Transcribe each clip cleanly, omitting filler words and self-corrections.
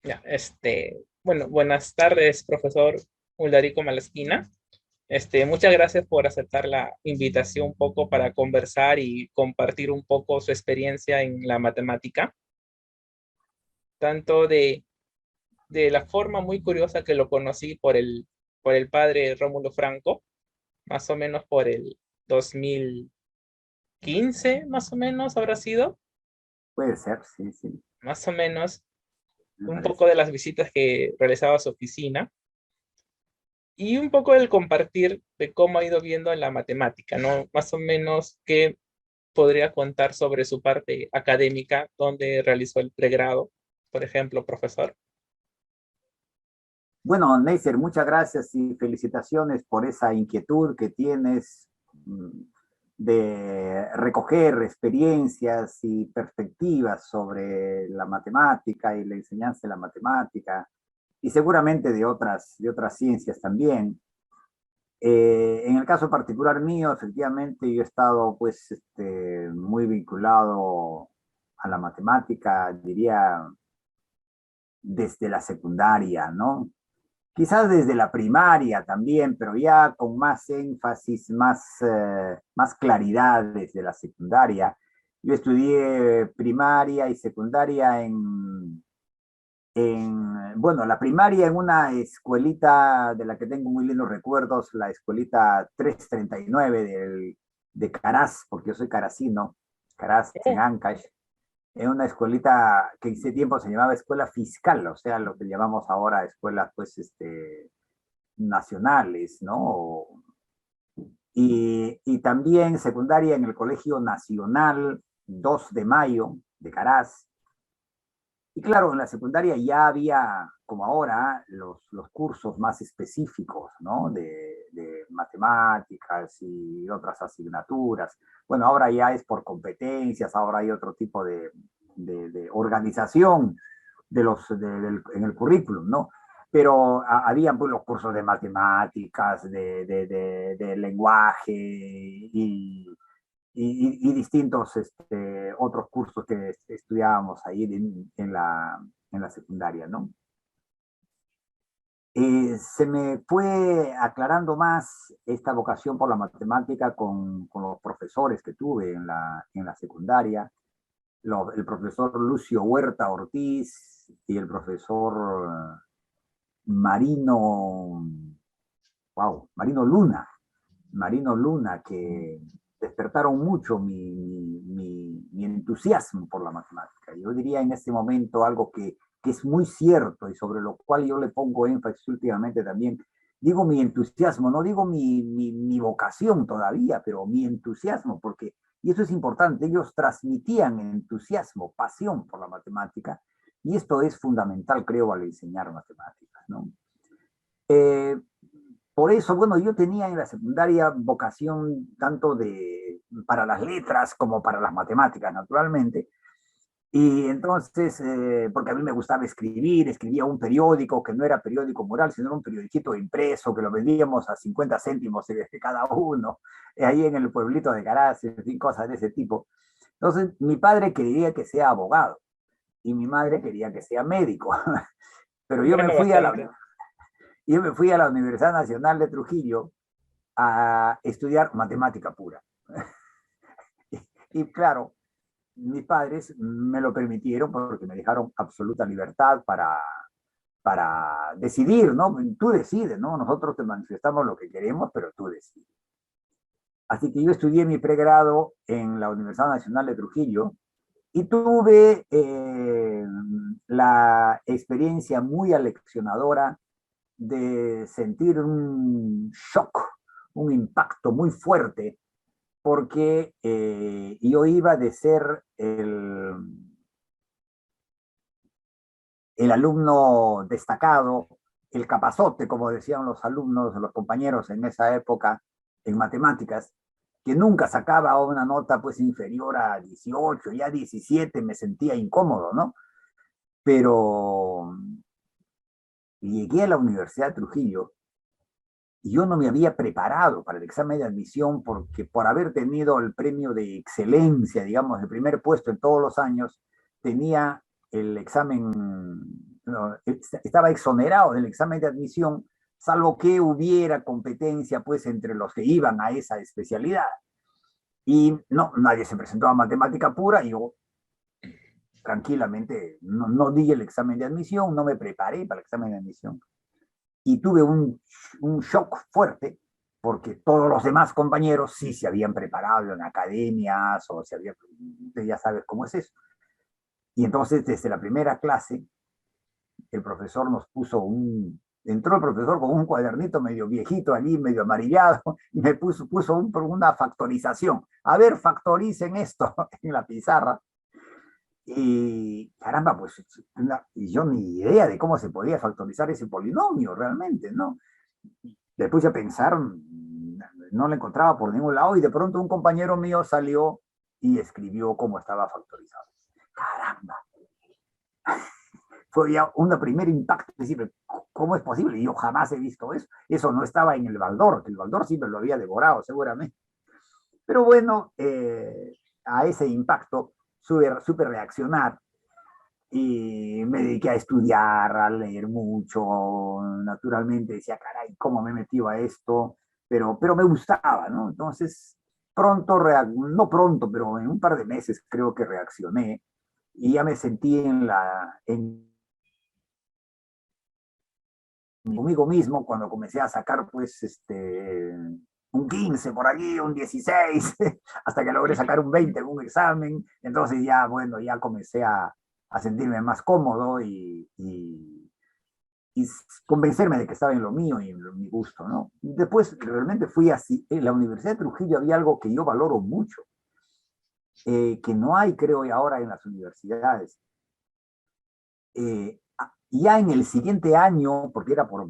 Ya, bueno, buenas tardes, profesor Uldarico Malaspina. Muchas gracias por aceptar la invitación un poco para conversar y compartir un poco su experiencia en la matemática, tanto de la forma muy curiosa que lo conocí por el padre Rómulo Franco, más o menos por el 2015, más o menos habrá sido, Puede ser, sí, sí, más o menos me un parece. poco de las visitas que realizaba a su oficina y un poco del compartir de cómo ha ido viendo en la matemática, ¿no? Más o menos qué podría contar sobre su parte académica, donde realizó el pregrado, por ejemplo, profesor. Bueno, Neisser, muchas gracias y felicitaciones por esa inquietud que tienes de recoger experiencias y perspectivas sobre la matemática y la enseñanza de la matemática y seguramente de otras ciencias también. En el caso particular mío, efectivamente, yo he estado pues muy vinculado a la matemática, diría, desde la secundaria, ¿no? Quizás desde la primaria también, pero ya con más énfasis, más claridad desde la secundaria. Yo estudié primaria y secundaria bueno, la primaria en una escuelita de la que tengo muy lindos recuerdos, la escuelita 339 de Caraz, porque yo soy caracino, Caraz en Oh, Ancash, en una escuelita que en ese tiempo se llamaba escuela fiscal, o sea, lo que llamamos ahora escuelas, pues, nacionales, ¿no? Y también secundaria en el Colegio Nacional 2 de Mayo de Caraz. Y claro, en la secundaria ya había, como ahora, los cursos más específicos, ¿no? De matemáticas y otras asignaturas. Bueno, ahora ya es por competencias, ahora hay otro tipo de organización en el currículum, ¿no? Pero habían pues, los cursos de matemáticas, de lenguaje y distintos otros cursos que estudiábamos ahí en la secundaria, ¿no? Se me fue aclarando más esta vocación por la matemática con los profesores que tuve en la secundaria, el profesor Lucio Huerta Ortiz y el profesor Marino, wow, Marino Luna, que despertaron mucho mi entusiasmo por la matemática. Yo diría en este momento algo que es muy cierto y sobre lo cual yo le pongo énfasis últimamente también. Digo mi entusiasmo, no digo mi vocación todavía, pero mi entusiasmo, porque, y eso es importante, ellos transmitían entusiasmo, pasión por la matemática, y esto es fundamental, creo, al enseñar matemáticas, ¿no? Eh, por eso, bueno, yo tenía en la secundaria vocación tanto para las letras como para las matemáticas, naturalmente. Y entonces, porque a mí me gustaba escribir, escribía un periódico que no era periódico moral, sino era un periodiquito impreso que lo vendíamos a 50 céntimos cada uno, ahí en el pueblito de Caraz, en fin, cosas de ese tipo. Entonces, mi padre quería que sea abogado y mi madre quería que sea médico, pero bueno, bastante. yo me fui a la Universidad Nacional de Trujillo a estudiar matemática pura. Y claro, mis padres me lo permitieron porque me dejaron absoluta libertad para decidir, ¿no? Tú decides, ¿no? Nosotros te manifestamos lo que queremos, pero tú decides. Así que yo estudié mi pregrado en la Universidad Nacional de Trujillo y tuve la experiencia muy aleccionadora de sentir un shock, un impacto muy fuerte porque yo iba de ser el alumno destacado, el capazote, como decían los alumnos, los compañeros en esa época, en matemáticas, que nunca sacaba una nota pues inferior a 18, ya 17 me sentía incómodo, ¿no? Pero llegué a la Universidad de Trujillo y yo no me había preparado para el examen de admisión porque por haber tenido el premio de excelencia, digamos, el primer puesto en todos los años, tenía el examen, estaba exonerado del examen de admisión, salvo que hubiera competencia pues entre los que iban a esa especialidad. Y no, nadie se presentó a matemática pura y yo tranquilamente no di el examen de admisión, no me preparé para el examen de admisión y tuve un shock fuerte porque todos los demás compañeros sí se habían preparado en academias o se habían, ya sabes cómo es eso. Y entonces desde la primera clase el profesor nos puso entró el profesor con un cuadernito medio viejito allí, medio amarillado, y me puso una factorización. A ver, factoricen esto en la pizarra. Y caramba, pues yo ni idea de cómo se podía factorizar ese polinomio realmente, ¿no? Le puse a pensar, no lo encontraba por ningún lado, y de pronto un compañero mío salió y escribió cómo estaba factorizado. Caramba, fue ya un primer impacto, decir, ¿cómo es posible? Y yo jamás he visto eso. Eso no estaba en el Baldor, que el Baldor siempre lo había devorado, seguramente. Pero bueno, a ese impacto supe reaccionar y me dediqué a estudiar, a leer mucho. Naturalmente decía, caray, ¿cómo me he metido a esto? Pero me gustaba, ¿no? Entonces, no pronto, pero en un par de meses creo que reaccioné y ya me sentí conmigo mismo cuando comencé a sacar pues un 15 por allí, un 16, hasta que logré sacar un 20 en un examen. Entonces ya, bueno, ya comencé a sentirme más cómodo y convencerme de que estaba en lo mío y en mi gusto, ¿no? Después realmente fui así. En la Universidad de Trujillo había algo que yo valoro mucho, que no hay, creo, ahora en las universidades. Ya en el siguiente año, porque era por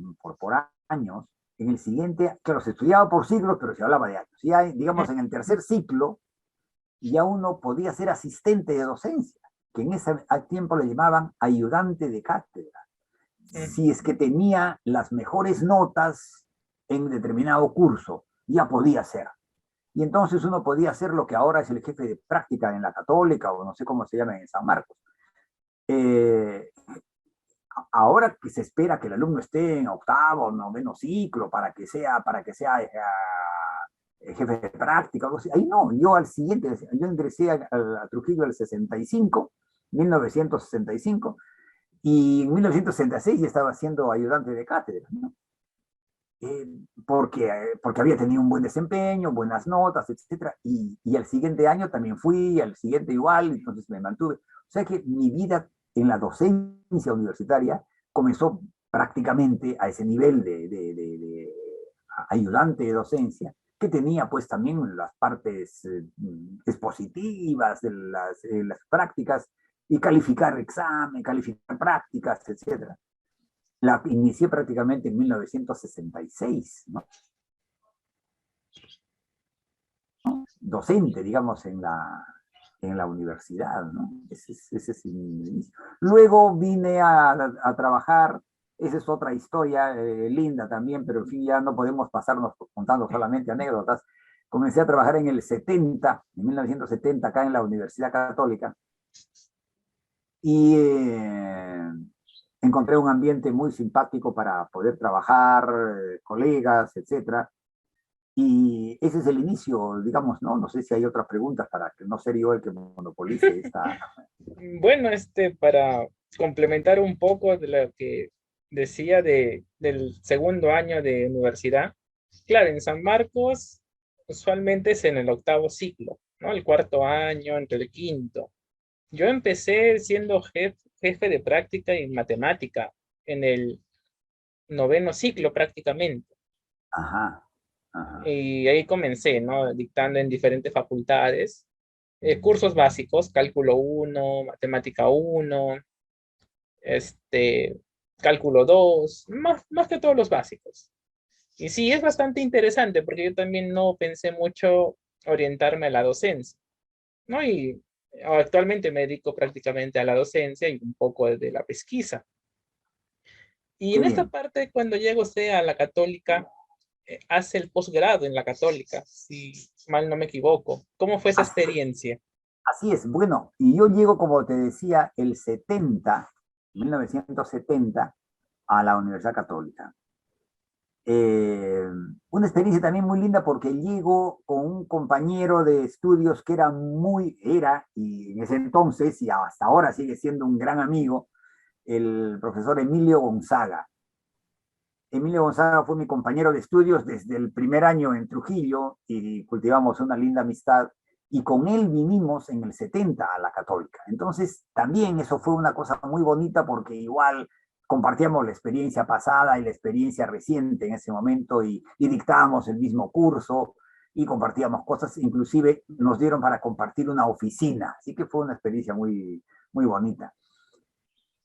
años, en el siguiente, claro, se estudiaba por siglos, pero se hablaba de años. Ya, digamos, en el tercer ciclo, ya uno podía ser asistente de docencia, que en ese tiempo le llamaban ayudante de cátedra. Si es que tenía las mejores notas en determinado curso, ya podía ser. Y entonces uno podía hacer lo que ahora es el jefe de práctica en la Católica, o no sé cómo se llama en San Marcos. Ahora que se espera que el alumno esté en octavo o noveno ciclo para que sea jefe de práctica, algo así. Ahí no, yo al siguiente, yo ingresé a Trujillo al 65, 1965, y en 1966 ya estaba siendo ayudante de cátedra, ¿no? Porque había tenido un buen desempeño, buenas notas, etcétera, y al siguiente año también fui, al siguiente igual, entonces me mantuve. O sea que mi vida en la docencia universitaria comenzó prácticamente a ese nivel de ayudante de docencia, que tenía pues también las partes expositivas de las prácticas y calificar examen, calificar prácticas, etcétera. La inicié prácticamente en 1966, ¿no? Docente, digamos, en la universidad, ¿no? Ese es mi inicio. Luego vine a trabajar, esa es otra historia linda también, pero en fin, ya no podemos pasarnos contando solamente anécdotas. Comencé a trabajar en el 70, en 1970, acá en la Universidad Católica, y encontré un ambiente muy simpático para poder trabajar, colegas, etcétera. Y ese es el inicio, digamos, ¿no? No sé si hay otras preguntas para que no ser yo el que monopolice esta. Bueno, para complementar un poco de lo que decía del segundo año de universidad, claro, en San Marcos usualmente es en el octavo ciclo, ¿no? El cuarto año, entre el quinto. Yo empecé siendo jefe de práctica en matemática en el noveno ciclo prácticamente. Ajá, ajá. Y ahí comencé, ¿no? Dictando en diferentes facultades, cursos básicos, cálculo uno, matemática uno, este, cálculo 2, más que todos los básicos. Y sí, es bastante interesante porque yo también no pensé mucho orientarme a la docencia, ¿no? Y actualmente me dedico prácticamente a la docencia y un poco de la pesquisa. Y Qué en esta bien. parte, cuando llega usted a la católica, hace el posgrado en la católica, si mal no me equivoco. ¿Cómo fue esa Así, experiencia? así es. Bueno, y yo llego, como te decía, el 70 1970, a la Universidad Católica. Una experiencia también muy linda porque llego con un compañero de estudios que y en ese entonces y hasta ahora sigue siendo un gran amigo, el profesor Emilio Gonzaga. Emilio Gonzaga fue mi compañero de estudios desde el primer año en Trujillo y cultivamos una linda amistad y con él vinimos en el 70 a la Católica. Entonces también eso fue una cosa muy bonita porque igual compartíamos la experiencia pasada y la experiencia reciente en ese momento y dictábamos el mismo curso y compartíamos cosas, inclusive nos dieron para compartir una oficina, así que fue una experiencia muy, muy bonita.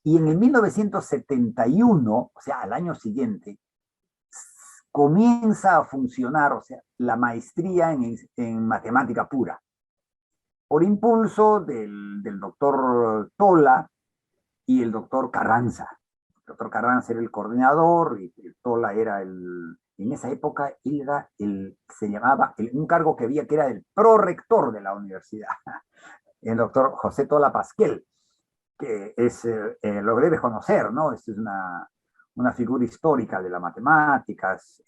Y en el 1971, o sea, al año siguiente, comienza a funcionar, o sea, la maestría en matemática pura, por impulso del doctor Tola y el doctor Carranza. El doctor Carranza era el coordinador y el Tola era en esa época era se llamaba, un cargo que había que era el prorector de la universidad, el doctor José Tola Pasquel, que lo debes conocer, ¿no? Es una figura histórica de las matemáticas,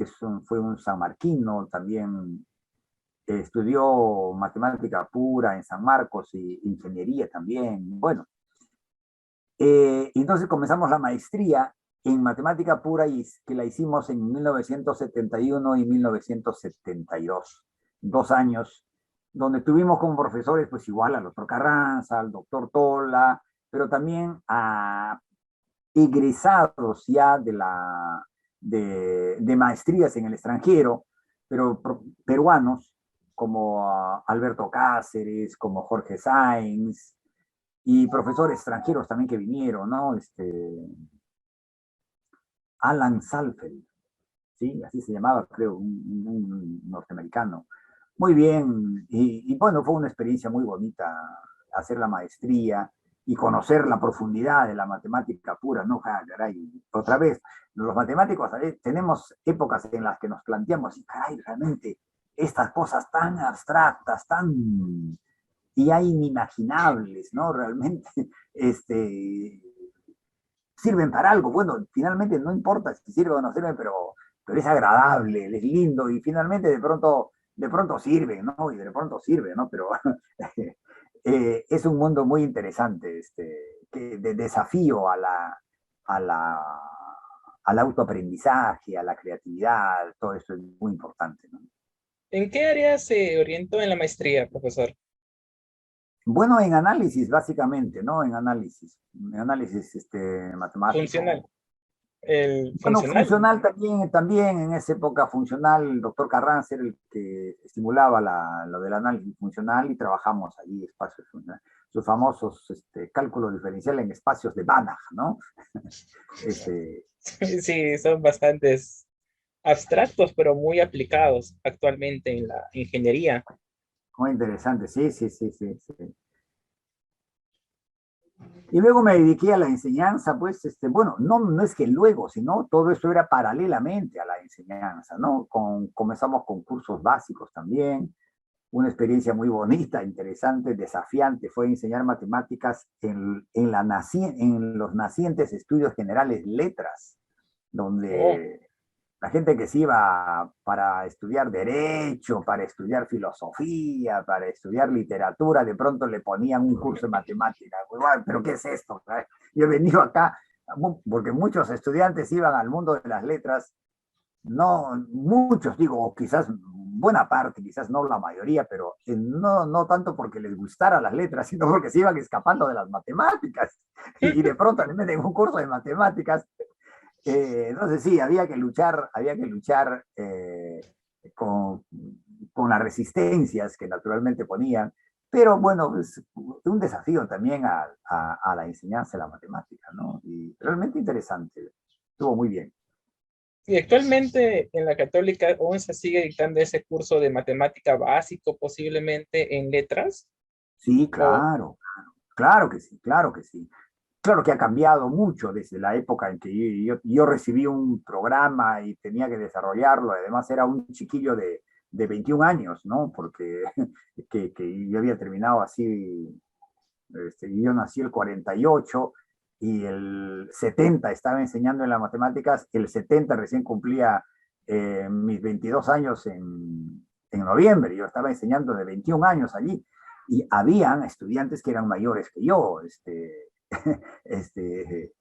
fue un sanmarquino, también estudió matemática pura en San Marcos y ingeniería también. Bueno, entonces comenzamos la maestría en matemática pura y que la hicimos en 1971 y 1972, 2 años, donde tuvimos como profesores pues igual al doctor Carranza, al doctor Tola, pero también a egresados ya de maestrías en el extranjero, pero peruanos, como Alberto Cáceres, como Jorge Sáenz, y profesores extranjeros también que vinieron, ¿no? Alan Salfeld, ¿sí? Así se llamaba, creo, un norteamericano. Muy bien, y bueno, fue una experiencia muy bonita hacer la maestría y conocer la profundidad de la matemática pura, ¿no? Caray, otra vez, los matemáticos tenemos épocas en las que nos planteamos, y caray, realmente estas cosas tan abstractas, y ya inimaginables, ¿no? Realmente, sirven para algo. Bueno, finalmente no importa si sirve o no sirve, pero es agradable, es lindo y finalmente de pronto sirve, ¿no? Y de pronto sirve, ¿no? Pero es un mundo muy interesante, de desafío a la, al autoaprendizaje, a la creatividad, todo eso es muy importante, ¿no? ¿En qué área se orientó en la maestría, profesor? Bueno, en análisis, básicamente, ¿no? En análisis Funcional. matemático. El Bueno, funcional. funcional también en esa época funcional, el doctor Carranza era el que estimulaba lo del análisis funcional y trabajamos allí espacios funcionales, sus famosos cálculos diferenciales en espacios de Banach, ¿no? Este, Sí, son bastantes abstractos, pero muy aplicados actualmente en la ingeniería. muy interesante, sí, sí, sí, sí, sí. Y luego me dediqué a la enseñanza, pues, bueno, no es que luego, sino todo eso era paralelamente a la enseñanza, ¿no? Comenzamos con cursos básicos también, una experiencia muy bonita, interesante, desafiante, fue enseñar matemáticas en los nacientes estudios generales letras, Oh, donde la gente que se iba para estudiar derecho, para estudiar filosofía, para estudiar literatura, de pronto le ponían un curso de matemática. ¿Pero qué es esto? Yo he venido acá porque muchos estudiantes iban al mundo de las letras, no muchos, digo, quizás buena parte, quizás no la mayoría, pero no tanto porque les gustara las letras, sino porque se iban escapando de las matemáticas. Y de pronto le meten un curso de matemáticas. Entonces sí, había que luchar con las resistencias que naturalmente ponían, pero bueno, es un desafío también a la enseñanza de la matemática, ¿no? Y realmente interesante, estuvo muy bien. y actualmente en la Católica aún se sigue dictando ese curso de matemática básico, posiblemente en letras. Sí, O, claro, claro que sí, claro que sí. Claro que ha cambiado mucho desde la época en que yo recibí un programa y tenía que desarrollarlo. Además, era un chiquillo de 21 años, ¿no? Porque que yo había terminado así, yo nací el 48 y el 70 estaba enseñando en las matemáticas, el 70 recién cumplía mis 22 años en noviembre, yo estaba enseñando de 21 años allí, y habían estudiantes que eran mayores que yo, este,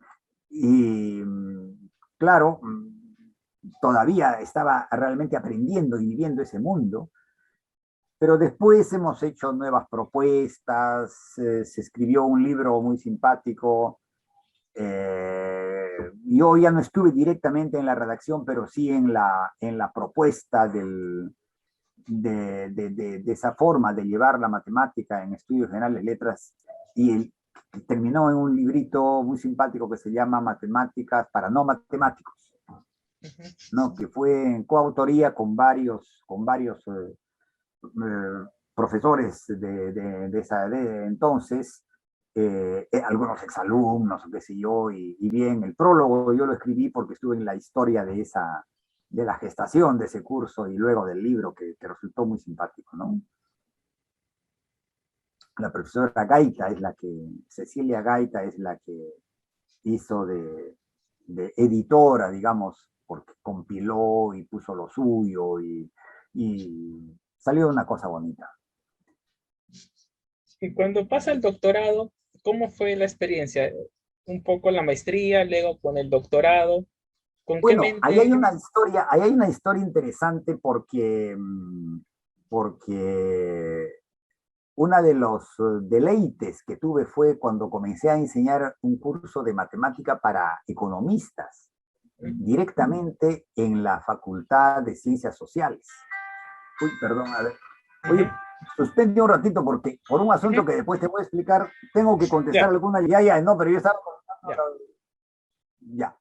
y claro, todavía estaba realmente aprendiendo y viviendo ese mundo, pero después hemos hecho nuevas propuestas, se escribió un libro muy simpático. Yo ya no estuve directamente en la redacción, pero sí en la propuesta de esa forma de llevar la matemática en estudios generales de letras, y terminó en un librito muy simpático que se llama Matemáticas para no matemáticos, ¿no? Que fue en coautoría con varios profesores de entonces, algunos exalumnos, qué sé yo, y bien, el prólogo yo lo escribí porque estuve en la historia de la gestación de ese curso y luego del libro que resultó muy simpático, ¿no? La profesora Gaita es la que, Cecilia Gaita es la que hizo de editora, digamos, porque compiló y puso lo suyo y salió una cosa bonita. Y cuando pasa el doctorado, ¿cómo fue la experiencia? Un poco la maestría, luego con el doctorado. ¿Con qué Bueno, mente? ahí hay una historia interesante porque, porque uno de los deleites que tuve fue cuando comencé a enseñar un curso de matemática para economistas, directamente en la Facultad de Ciencias Sociales. Uy, perdón, a ver. Oye, suspende un ratito porque por un asunto que después te voy a explicar, tengo que contestar Ya, alguna. Ya, no, pero yo estaba ya. contestando. Ya.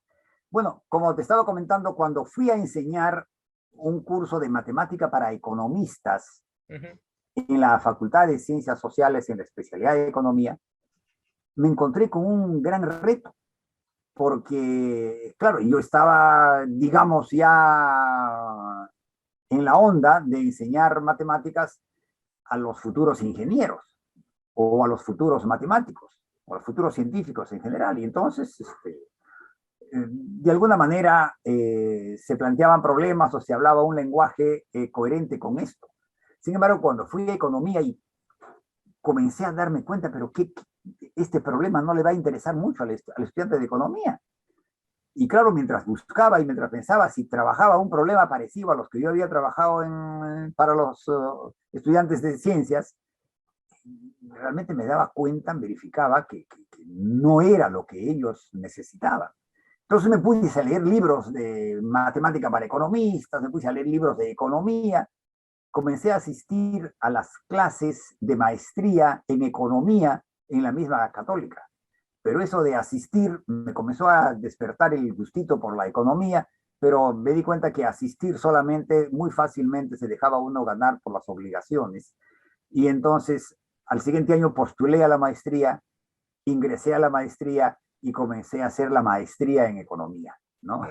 Bueno, como te estaba comentando, cuando fui a enseñar un curso de matemática para economistas en la Facultad de Ciencias Sociales en la especialidad de Economía, me encontré con un gran reto, porque, claro, yo estaba, digamos, ya en la onda de enseñar matemáticas a los futuros ingenieros o a los futuros matemáticos o a los futuros científicos en general. Y entonces, de alguna manera, se planteaban problemas o se hablaba un lenguaje coherente con esto. Sin embargo, cuando fui a economía y comencé a darme cuenta, pero este problema no le va a interesar mucho al estudiante de economía. Y claro, mientras buscaba y mientras pensaba si trabajaba un problema parecido a los que yo había trabajado para los estudiantes de ciencias, realmente me daba cuenta, verificaba que no era lo que ellos necesitaban. Entonces me puse a leer libros de matemática para economistas, me puse a leer libros de economía, comencé a asistir a las clases de maestría en economía en la misma católica. Pero eso de asistir me comenzó a despertar el gustito por la economía, pero me di cuenta que asistir solamente muy fácilmente se dejaba uno ganar por las obligaciones. Y entonces al siguiente año postulé a la maestría, ingresé a la maestría y comencé a hacer la maestría en economía, ¿no?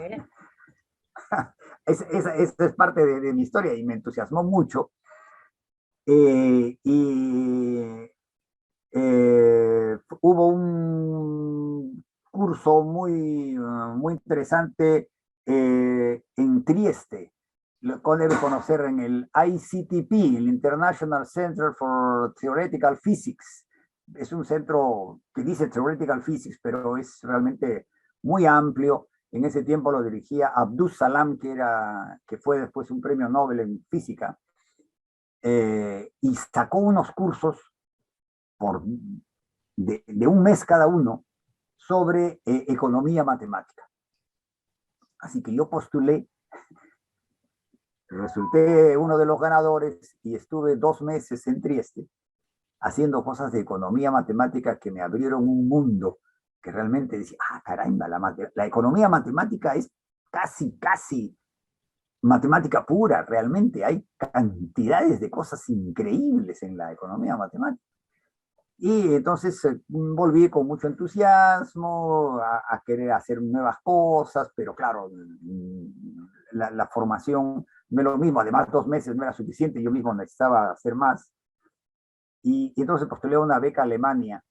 Esa es parte de mi historia y me entusiasmó mucho. Y hubo un curso muy interesante en Trieste, lo cual debe conocer en el ICTP, el International Center for Theoretical Physics. Es un centro que dice Theoretical Physics, pero es realmente muy amplio. En ese tiempo lo dirigía Abdus Salam, que fue después un premio Nobel en física, y sacó unos cursos de un mes cada uno sobre economía matemática. Así que yo postulé, resulté uno de los ganadores y estuve 2 meses en Trieste haciendo cosas de economía matemática que me abrieron un mundo que realmente decía, caramba, la economía matemática es casi matemática pura, realmente hay cantidades de cosas increíbles en la economía matemática. Y entonces volví con mucho entusiasmo a querer hacer nuevas cosas, pero claro, la formación no es lo mismo, además 2 meses no era suficiente, yo mismo necesitaba hacer más. Y entonces postulé una beca a Alemania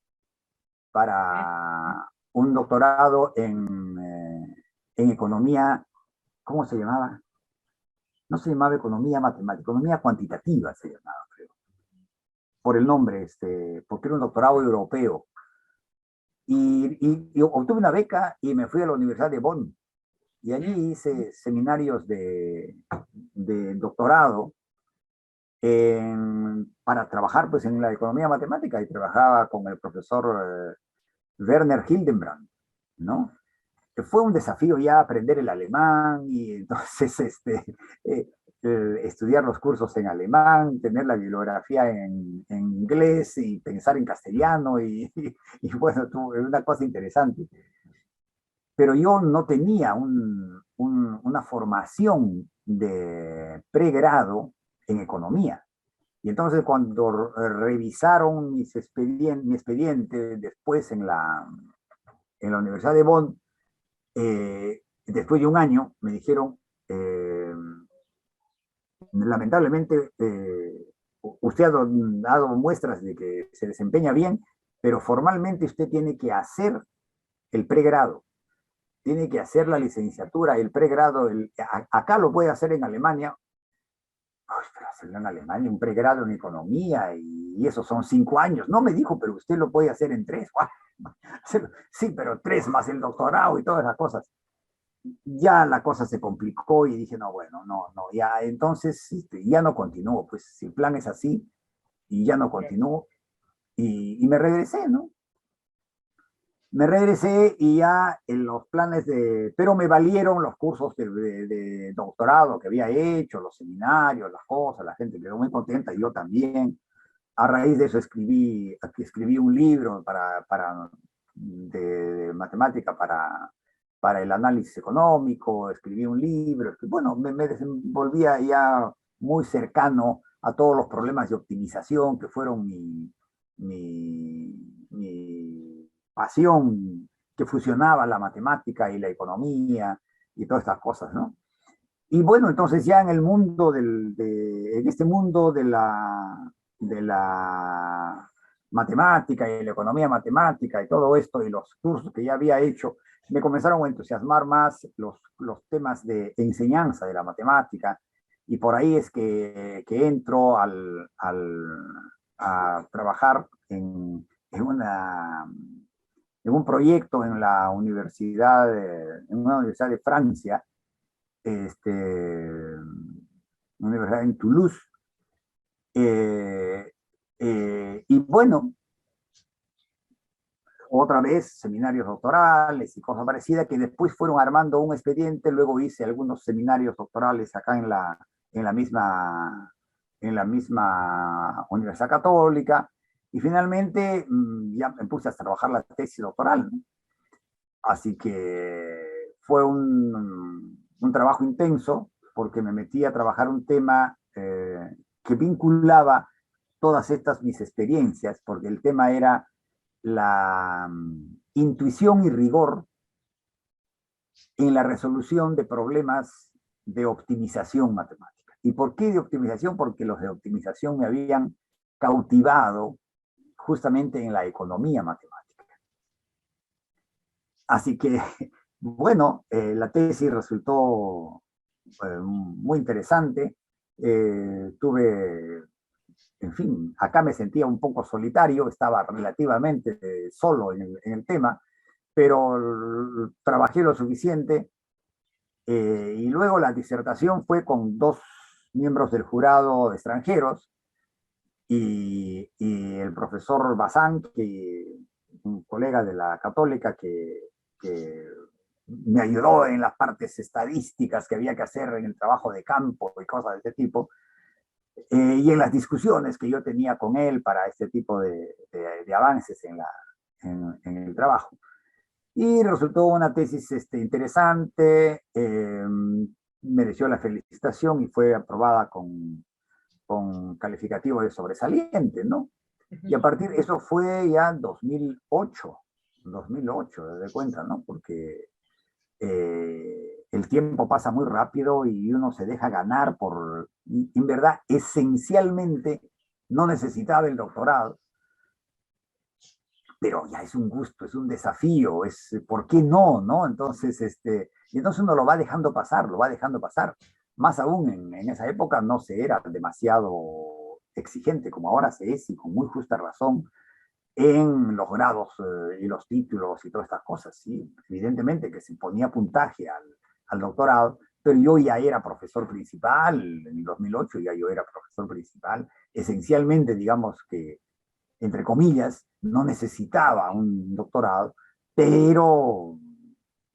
para un doctorado en economía, ¿cómo se llamaba? No se llamaba economía matemática, economía cuantitativa se llamaba, creo, por el nombre, porque era un doctorado europeo. Y obtuve una beca y me fui a la Universidad de Bonn. Y allí hice seminarios de doctorado para trabajar pues, en la economía matemática, y trabajaba con el profesor Werner Hildenbrand, ¿no? Fue un desafío ya aprender el alemán, y entonces eh, estudiar los cursos en alemán, tener la bibliografía en inglés y pensar en castellano, y bueno, es una cosa interesante. Pero yo no tenía una formación de pregrado en economía. Y entonces cuando revisaron mi expediente después en la Universidad de Bonn, después de un año me dijeron, lamentablemente, usted ha dado muestras de que se desempeña bien, pero formalmente usted tiene que hacer el pregrado, tiene que hacer la licenciatura, el pregrado. Acá lo puede hacer en Alemania. Ay, pero hacerlo en Alemania, un pregrado en economía, y eso son 5 años. No me dijo, pero usted lo puede hacer en 3. Sí, pero 3 más el doctorado y todas las cosas. Ya la cosa se complicó y dije, no, bueno, no, ya entonces ya no continúo, pues si el plan es así, y ya no continúo, y me regresé, ¿no? Me regresé y ya en los planes pero me valieron los cursos de doctorado que había hecho, los seminarios, las cosas, la gente quedó muy contenta, y yo también. A raíz de eso escribí un libro de matemática para el análisis económico, escribí un libro, bueno, me desenvolvía ya muy cercano a todos los problemas de optimización que fueron mi pasión, que fusionaba la matemática y la economía y todas estas cosas, ¿no? Y bueno, entonces ya en el mundo en este mundo de la matemática y la economía matemática y todo esto, y los cursos que ya había hecho, me comenzaron a entusiasmar más los temas de enseñanza de la matemática, y por ahí es que entro a trabajar en un proyecto en la universidad, en una universidad de Francia, una universidad en Toulouse. Y bueno, otra vez seminarios doctorales y cosas parecidas, que después fueron armando un expediente. Luego hice algunos seminarios doctorales acá en la misma Universidad Católica, y finalmente ya me puse a trabajar la tesis doctoral, ¿no? Así que fue un trabajo intenso, porque me metí a trabajar un tema que vinculaba todas estas mis experiencias, porque el tema era la intuición y rigor en la resolución de problemas de optimización matemática. ¿Y por qué de optimización? Porque los de optimización me habían cautivado justamente en la economía matemática. Así que, bueno, la tesis resultó muy interesante. En fin, acá me sentía un poco solitario, estaba relativamente solo en el tema, pero trabajé lo suficiente. Y luego la disertación fue con 2 miembros del jurado extranjeros, y el profesor Bazán, un colega de la Católica, que me ayudó en las partes estadísticas que había que hacer en el trabajo de campo y cosas de este tipo, y en las discusiones que yo tenía con él para este tipo de avances en el trabajo. Y resultó una tesis interesante, mereció la felicitación y fue aprobada con calificativo de sobresaliente, ¿no? Y a partir de eso fue ya 2008, de cuenta, ¿no? Porque el tiempo pasa muy rápido y uno se deja ganar en verdad, esencialmente no necesitaba el doctorado, pero ya es un gusto, es un desafío, ¿por qué no, no? Entonces, y entonces uno lo va dejando pasar, lo va dejando pasar. Más aún en esa época no se era demasiado exigente como ahora se es, y con muy justa razón, en los grados y los títulos y todas estas cosas, sí. Evidentemente que se ponía puntaje al doctorado, pero yo ya era profesor principal, en el 2008 ya yo era profesor principal, esencialmente, digamos que entre comillas, no necesitaba un doctorado, pero,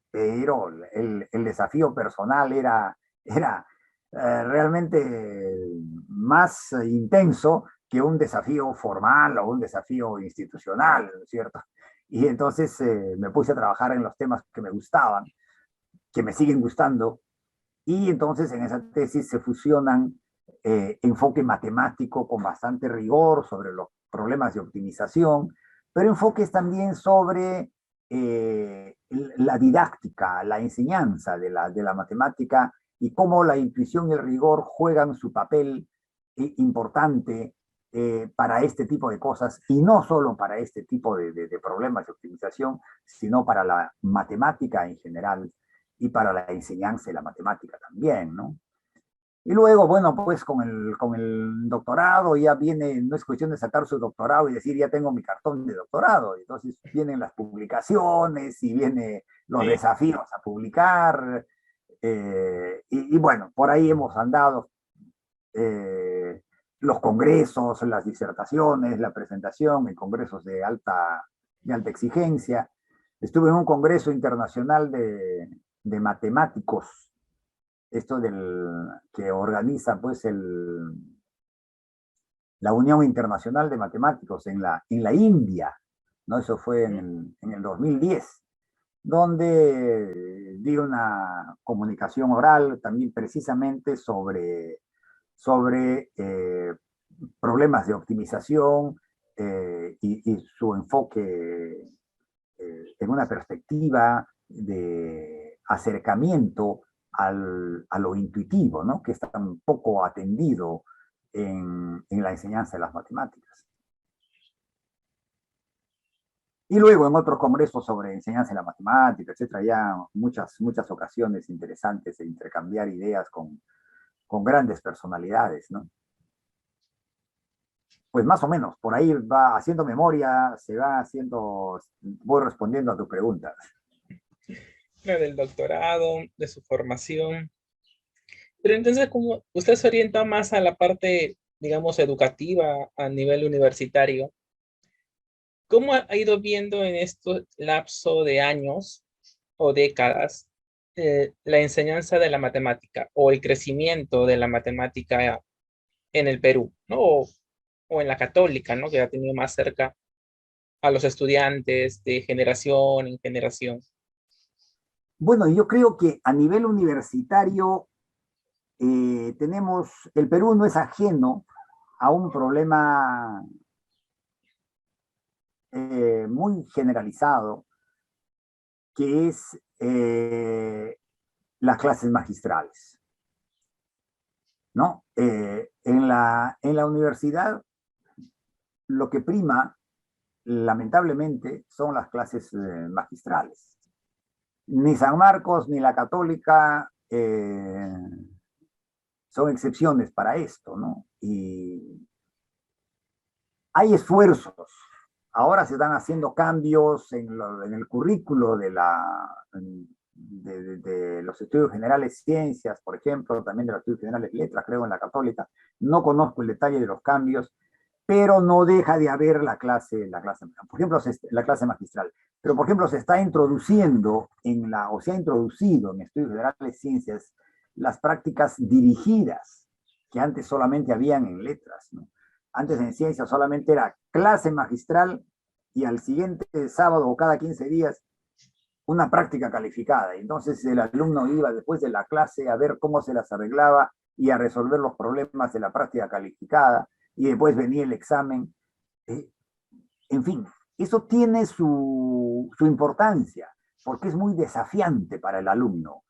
pero el desafío personal era realmente más intenso que un desafío formal o un desafío institucional, ¿no es cierto? Y entonces me puse a trabajar en los temas que me gustaban, que me siguen gustando, y entonces en esa tesis se fusionan enfoque matemático con bastante rigor sobre los problemas de optimización, pero enfoques también sobre la didáctica, la enseñanza de la matemática, y cómo la intuición y el rigor juegan su papel importante para este tipo de cosas, y no solo para este tipo de problemas de optimización, sino para la matemática en general y para la enseñanza de la matemática también, ¿no? Y luego, bueno, pues con el doctorado ya viene, no es cuestión de sacar su doctorado y decir, ya tengo mi cartón de doctorado. Entonces vienen las publicaciones y vienen los Sí. desafíos a publicar. Y bueno, por ahí hemos andado, eh, los congresos, las disertaciones, la presentación en congresos de alta exigencia. Estuve en un congreso internacional de matemáticos, esto que organiza pues la Unión Internacional de Matemáticos en la India, ¿no? Eso fue en el 2010, donde di una comunicación oral también precisamente sobre problemas de optimización y su enfoque en una perspectiva de acercamiento a lo intuitivo, ¿no? Que está tan poco atendido en la enseñanza de las matemáticas. Y luego en otros congresos sobre enseñanza de la matemática, etcétera, ya muchas ocasiones interesantes de intercambiar ideas con grandes personalidades, ¿no? Pues más o menos, por ahí va haciendo memoria, voy respondiendo a tu pregunta. Del doctorado, de su formación. Pero entonces, como usted se orienta más a la parte, digamos, educativa a nivel universitario, ¿cómo ha ido viendo en este lapso de años o décadas la enseñanza de la matemática o el crecimiento de la matemática en el Perú, ¿no? O en la católica, ¿no? Que ha tenido más cerca a los estudiantes de generación en generación. Bueno, yo creo que a nivel universitario el Perú no es ajeno a un problema muy generalizado, que es las clases magistrales, ¿no? En la universidad lo que prima, lamentablemente, son las clases magistrales. Ni San Marcos ni la Católica son excepciones para esto, ¿no? Y hay esfuerzos. Ahora se están haciendo cambios en el currículo de los estudios generales ciencias, por ejemplo, también de los estudios generales letras, creo, en la Católica. No conozco el detalle de los cambios, pero no deja de haber por ejemplo, la clase magistral. Pero, por ejemplo, se está introduciendo o se ha introducido en estudios generales ciencias las prácticas dirigidas, que antes solamente habían en letras, ¿no? Antes en ciencias solamente era clase magistral y al siguiente sábado o cada 15 días una práctica calificada. Y entonces el alumno iba después de la clase a ver cómo se las arreglaba y a resolver los problemas de la práctica calificada, y después venía el examen. En fin, eso tiene su importancia, porque es muy desafiante para el alumno.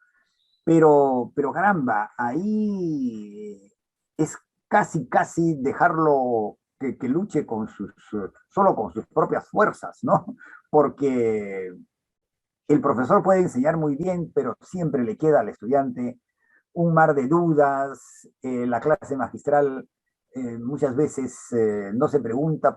Pero caramba, ahí es casi dejarlo que luche con solo con sus propias fuerzas, ¿no? Porque el profesor puede enseñar muy bien, pero siempre le queda al estudiante un mar de dudas. La clase magistral muchas veces no se pregunta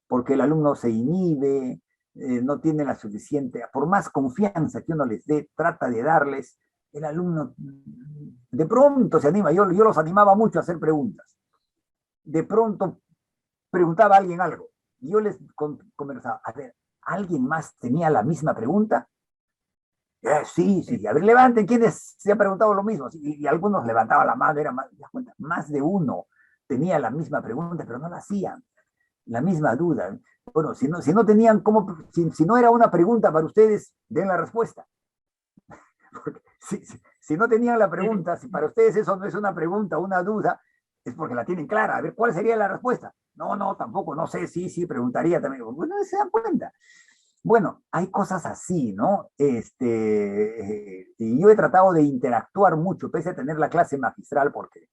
porque el alumno se inhibe, no tiene la suficiente, por más confianza que uno les dé, trata de darles, el alumno de pronto se anima. Yo los animaba mucho a hacer preguntas. De pronto preguntaba a alguien algo. Y yo les conversaba, a ver, ¿alguien más tenía la misma pregunta? Sí, sí, a ver, levanten quienes se han preguntado lo mismo. Y algunos levantaban la mano, era más de uno tenía la misma pregunta, pero no la hacían, la misma duda. Bueno, si no tenían cómo, si no era una pregunta para ustedes, den la respuesta. Porque si no tenían la pregunta, si para ustedes eso no es una pregunta, una duda, es porque la tienen clara. A ver, ¿cuál sería la respuesta? No, no, tampoco, no sé, sí, preguntaría también. Bueno, se dan cuenta. Bueno, hay cosas así, ¿no? Y yo he tratado de interactuar mucho, pese a tener la clase magistral, porque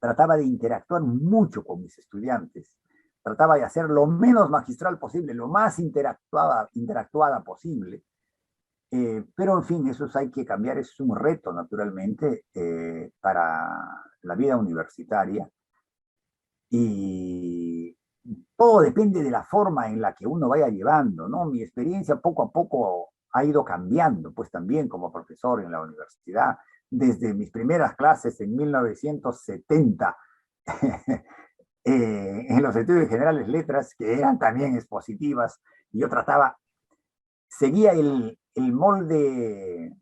trataba de interactuar mucho con mis estudiantes. Trataba de hacer lo menos magistral posible, lo más interactuada posible. Pero en fin, eso hay que cambiar, es un reto naturalmente para la vida universitaria. Y todo depende de la forma en la que uno vaya llevando, ¿no? Mi experiencia poco a poco ha ido cambiando, pues también como profesor en la universidad, desde mis primeras clases en 1970, en los estudios generales letras, que eran también expositivas, y yo seguía el molde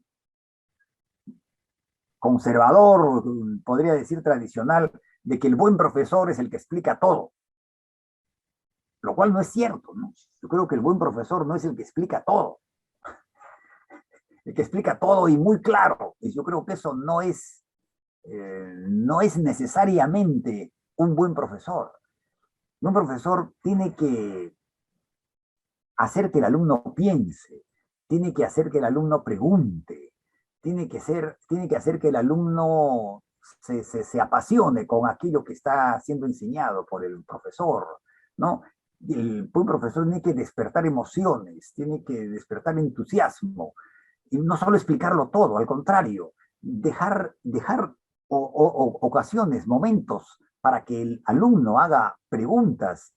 conservador, podría decir tradicional, de que el buen profesor es el que explica todo, lo cual no es cierto, ¿no? Yo creo que el buen profesor no es el que explica todo, el que explica todo y muy claro. Y yo creo que eso no es necesariamente un buen profesor. Un profesor tiene que hacer que el alumno piense, tiene que hacer que el alumno pregunte, tiene que hacer que el alumno se apasione con aquello que está siendo enseñado por el profesor, ¿no? El buen profesor tiene que despertar emociones, tiene que despertar entusiasmo, y no solo explicarlo todo, al contrario, dejar ocasiones, momentos para que el alumno haga preguntas,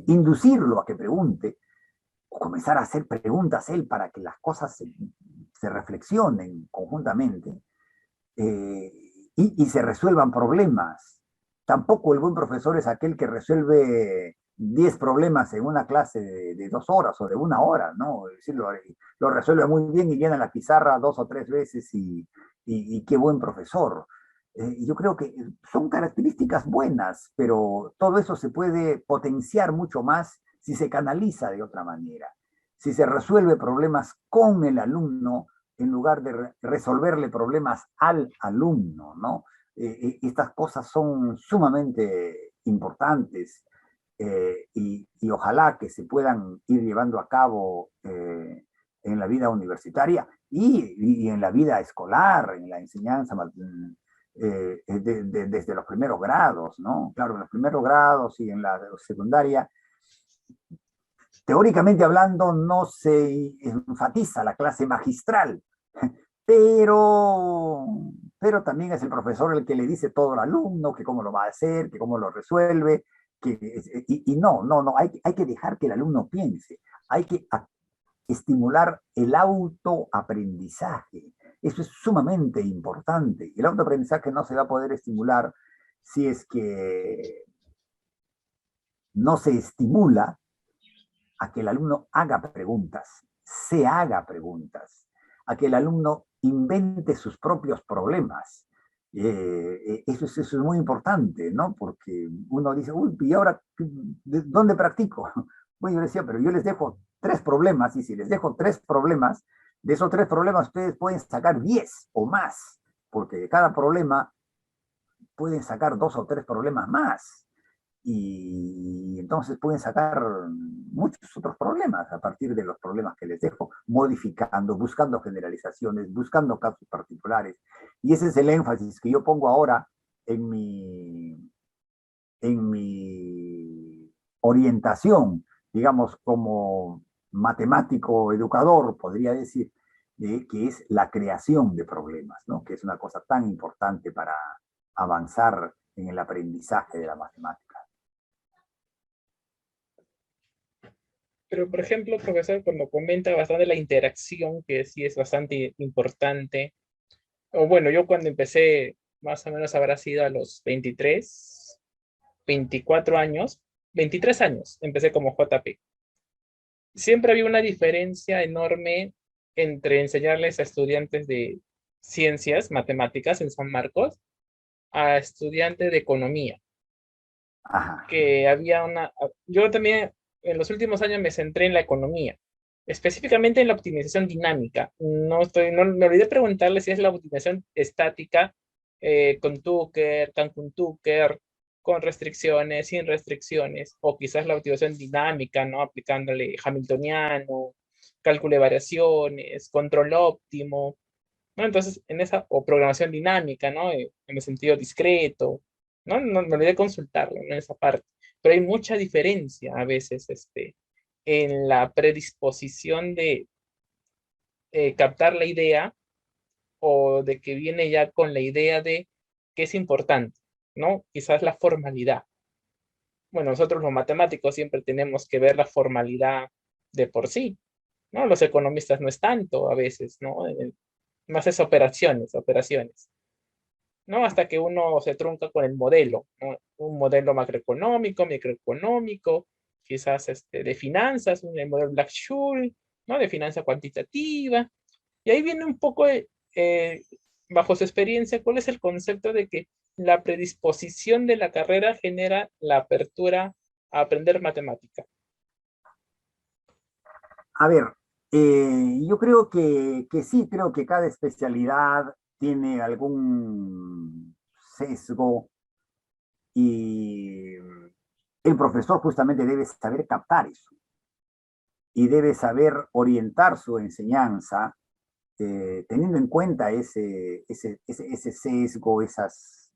inducirlo a que pregunte, o comenzar a hacer preguntas él para que las cosas se reflexionen conjuntamente y se resuelvan problemas. Tampoco el buen profesor es aquel que resuelve 10 problemas en una clase de 2 horas o de 1 hora, ¿no? Es decir, lo resuelve muy bien y llena la pizarra 2 o 3 veces y qué buen profesor. Yo creo que son características buenas, pero todo eso se puede potenciar mucho más si se canaliza de otra manera, si se resuelve problemas con el alumno en lugar de resolverle problemas al alumno, ¿no? Estas cosas son sumamente importantes y ojalá que se puedan ir llevando a cabo en la vida universitaria y en la vida escolar, en la enseñanza desde los primeros grados, ¿no? Claro, en los primeros grados y en la secundaria, teóricamente hablando, no se enfatiza la clase magistral, pero, pero también es el profesor el que le dice todo al alumno, que cómo lo va a hacer, que cómo lo resuelve, y no, hay que dejar que el alumno piense, hay que estimular el autoaprendizaje. Eso es sumamente importante. El autoaprendizaje no se va a poder estimular si es que no se estimula a que el alumno haga preguntas, se haga preguntas, a que el alumno invente sus propios problemas. Eso es muy importante, ¿no? Porque uno dice, uy, ¿y ahora dónde practico? Bueno, yo decía, pero yo les dejo 3 problemas, y si les dejo 3 problemas, de esos 3 problemas ustedes pueden sacar 10 o más, porque de cada problema pueden sacar 2 o 3 problemas más y entonces pueden sacar muchos otros problemas a partir de los problemas que les dejo, modificando, buscando generalizaciones, buscando casos particulares. Y ese es el énfasis que yo pongo ahora en mi orientación, digamos, como matemático educador, podría decir, que es la creación de problemas, ¿no? Que es una cosa tan importante para avanzar en el aprendizaje de la matemática. Pero, por ejemplo, profesor, cuando comenta bastante la interacción, que sí es bastante importante, o bueno, yo cuando empecé, más o menos habrá sido a los 23, 24 años, 23 años, empecé como JP. Siempre había una diferencia enorme entre enseñarles a estudiantes de ciencias, matemáticas en San Marcos, a estudiantes de economía, Ajá. que había una... Yo también en los últimos años me centré en la economía, específicamente en la optimización dinámica. No me olvidé preguntarle si es la optimización estática con Tucker, Cancun-Tucker, con restricciones, sin restricciones, o quizás la optimización dinámica, ¿no? Aplicándole Hamiltoniano, cálculo de variaciones, control óptimo, ¿no? Entonces, en esa, o programación dinámica, ¿no? En el sentido discreto, ¿no? No me olvidé consultarlo, ¿no? En esa parte. Pero hay mucha diferencia a veces, en la predisposición de captar la idea o de que viene ya con la idea de qué es importante, ¿no? Quizás la formalidad. Bueno, nosotros los matemáticos siempre tenemos que ver la formalidad de por sí, ¿no? Los economistas no es tanto a veces, ¿no? Más es operaciones, operaciones. ¿No? Hasta que uno se trunca con el modelo, ¿no? Un modelo macroeconómico, microeconómico, quizás de finanzas, el modelo Black-Scholes, ¿no? De finanza cuantitativa. Y ahí viene un poco, bajo su experiencia, cuál es el concepto de que la predisposición de la carrera genera la apertura a aprender matemática. A ver, yo creo que sí, creo que cada especialidad tiene algún sesgo y el profesor justamente debe saber captar eso y debe saber orientar su enseñanza teniendo en cuenta ese sesgo, esas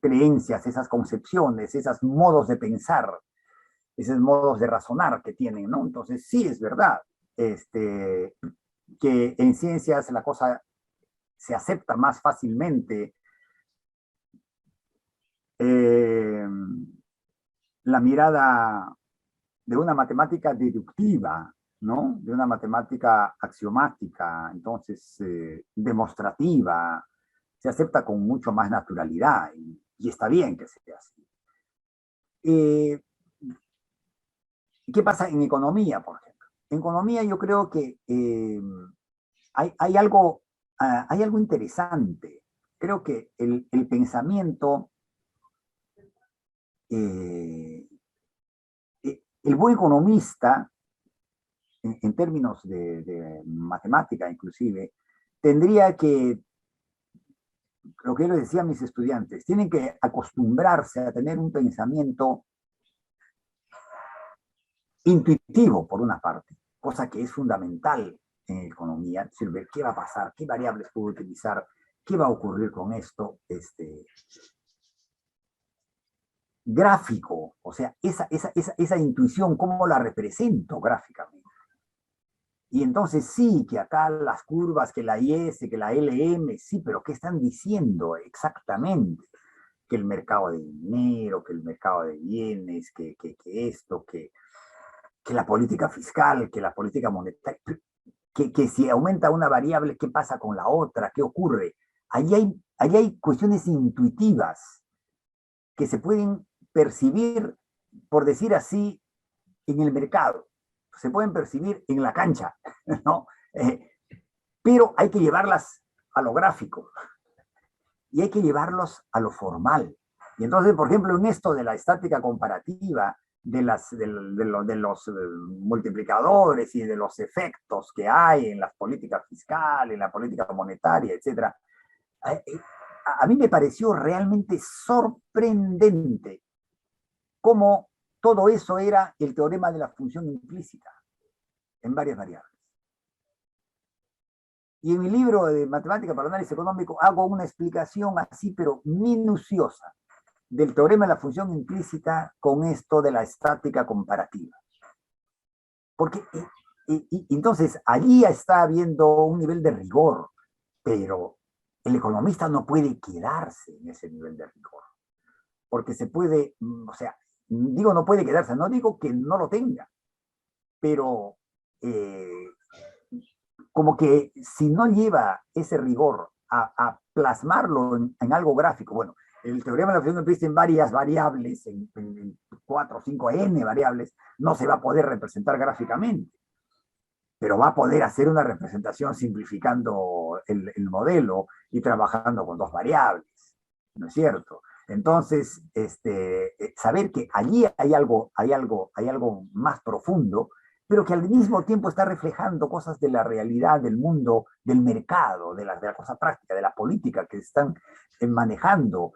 creencias, esas concepciones, esos modos de pensar, esos modos de razonar que tienen, ¿no? Entonces, sí es verdad que en ciencias la cosa se acepta más fácilmente eh, la mirada de una matemática deductiva, ¿no? De una matemática axiomática, entonces demostrativa, se acepta con mucho más naturalidad y está bien que sea así. Eh, ¿Qué pasa en economía, por ejemplo? En economía yo creo que hay algo, hay algo interesante. Creo que el pensamiento, eh, el buen economista, en términos de matemática inclusive, tendría que, lo que yo les decía a mis estudiantes, tienen que acostumbrarse a tener un pensamiento intuitivo, por una parte, cosa que es fundamental en economía, es decir, ver qué va a pasar, qué variables puedo utilizar, qué va a ocurrir con esto, gráfico, o sea, esa intuición, ¿cómo la represento gráficamente? Y entonces sí, que acá las curvas, que la IS, que la LM, sí, pero ¿qué están diciendo exactamente? Que el mercado de dinero, que el mercado de bienes, que esto, que la política fiscal, que la política monetaria, que si aumenta una variable, ¿qué pasa con la otra? ¿Qué ocurre? Allí hay cuestiones intuitivas que se pueden percibir, por decir así, en el mercado, se pueden percibir en la cancha, ¿no? Pero hay que llevarlas a lo gráfico y hay que llevarlos a lo formal. Y entonces, por ejemplo, en esto de la estática comparativa, de los multiplicadores y de los efectos que hay en las políticas fiscales, en la política monetaria, etcétera, a mí me pareció realmente sorprendente cómo todo eso era el teorema de la función implícita en varias variables. Y en mi libro de Matemática para Análisis Económico hago una explicación así, pero minuciosa, del teorema de la función implícita con esto de la estática comparativa. Porque entonces allí está habiendo un nivel de rigor, pero el economista no puede quedarse en ese nivel de rigor, porque se puede, o sea, digo no puede quedarse, no digo que no lo tenga, pero como que si no lleva ese rigor a plasmarlo en, algo gráfico, bueno, el teorema de la función implícita en varias variables, en 4 o 5 n variables, no se va a poder representar gráficamente, pero va a poder hacer una representación simplificando el modelo y trabajando con 2 variables, ¿no es cierto? Entonces, saber que allí hay algo más profundo, pero que al mismo tiempo está reflejando cosas de la realidad, del mundo, del mercado, de la cosa práctica, de la política que están manejando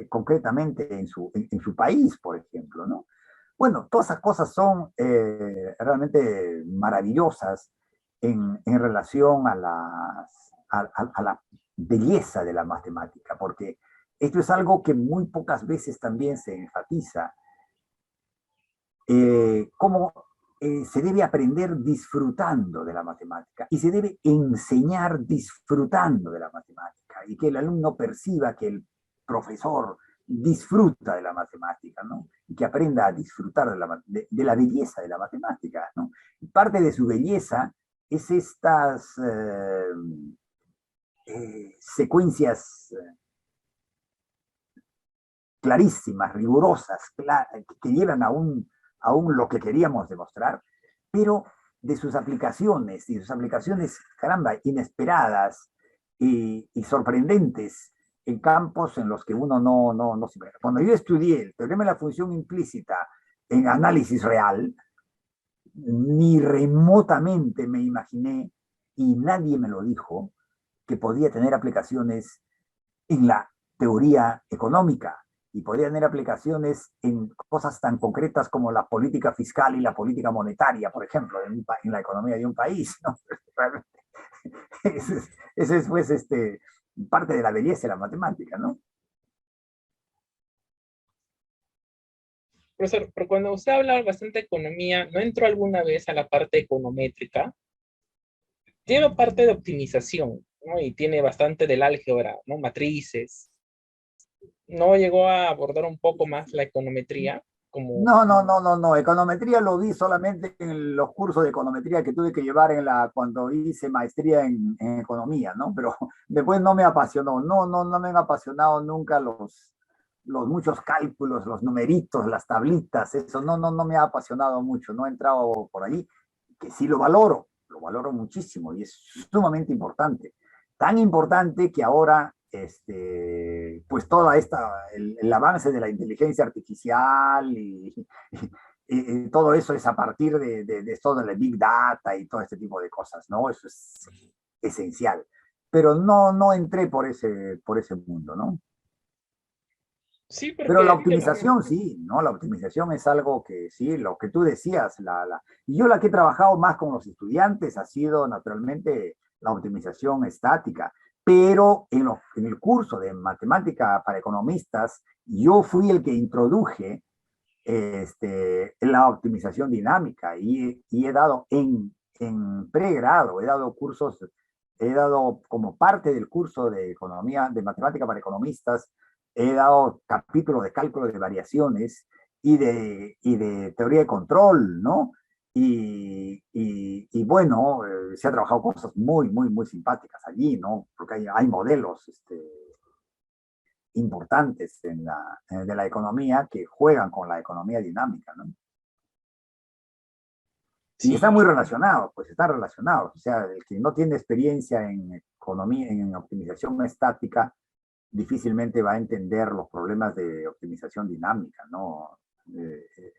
concretamente en su país, por ejemplo, ¿no? Bueno, todas esas cosas son realmente maravillosas en relación a la belleza de la matemática, porque esto es algo que muy pocas veces también se enfatiza, cómo se debe aprender disfrutando de la matemática y se debe enseñar disfrutando de la matemática y que el alumno perciba que el profesor disfruta de la matemática, ¿no? Y que aprenda a disfrutar de la belleza de la matemática, ¿no? Y parte de su belleza es estas secuencias clarísimas, rigurosas, que llevan a un lo que queríamos demostrar, pero de sus aplicaciones, y sus aplicaciones, caramba, inesperadas y sorprendentes en campos en los que uno no se... Cuando yo estudié el teorema de la función implícita en análisis real, ni remotamente me imaginé, y nadie me lo dijo, que podía tener aplicaciones en la teoría económica y podría tener aplicaciones en cosas tan concretas como la política fiscal y la política monetaria, por ejemplo, en la economía de un país, ¿no? Ese es pues parte de la belleza de la matemática, ¿no? Profesor, pero cuando usted habla bastante de economía, ¿no entró alguna vez a la parte econométrica? Tiene parte de optimización, ¿no? Y tiene bastante del álgebra, ¿no? Matrices. ¿No llegó a abordar un poco más la econometría? Como, No, no, no, no, no. Econometría lo vi solamente en los cursos de econometría que tuve que llevar cuando hice maestría en economía, ¿no? Pero después no me apasionó. No, no, no me han apasionado nunca los muchos cálculos, los numeritos, las tablitas, eso no, no, no me ha apasionado mucho. No he entrado por ahí, que sí lo valoro muchísimo y es sumamente importante. Tan importante que ahora pues el avance de la inteligencia artificial y todo eso es a partir de esto de la Big Data y todo este tipo de cosas, ¿no? Eso es esencial. Pero no entré por ese mundo, ¿no? sí, Pero la porque, digamos, optimización sí, ¿no? La optimización es algo que sí, lo que tú decías, y yo la que he trabajado más con los estudiantes ha sido naturalmente la optimización estática, pero en el curso de matemática para economistas, yo fui el que introduje la optimización dinámica y he dado en pregrado, he dado cursos, he dado como parte del curso de economía, de matemática para economistas, he dado capítulos de cálculo de variaciones y de teoría de control, ¿no? Y bueno, se ha trabajado cosas muy, muy, muy simpáticas allí, ¿no? Porque hay modelos importantes de la economía que juegan con la economía dinámica, ¿no? Y están muy sí, relacionados, pues están relacionados. O sea, el que no tiene experiencia en economía, en optimización estática, difícilmente va a entender los problemas de optimización dinámica, ¿no? Eh, eh,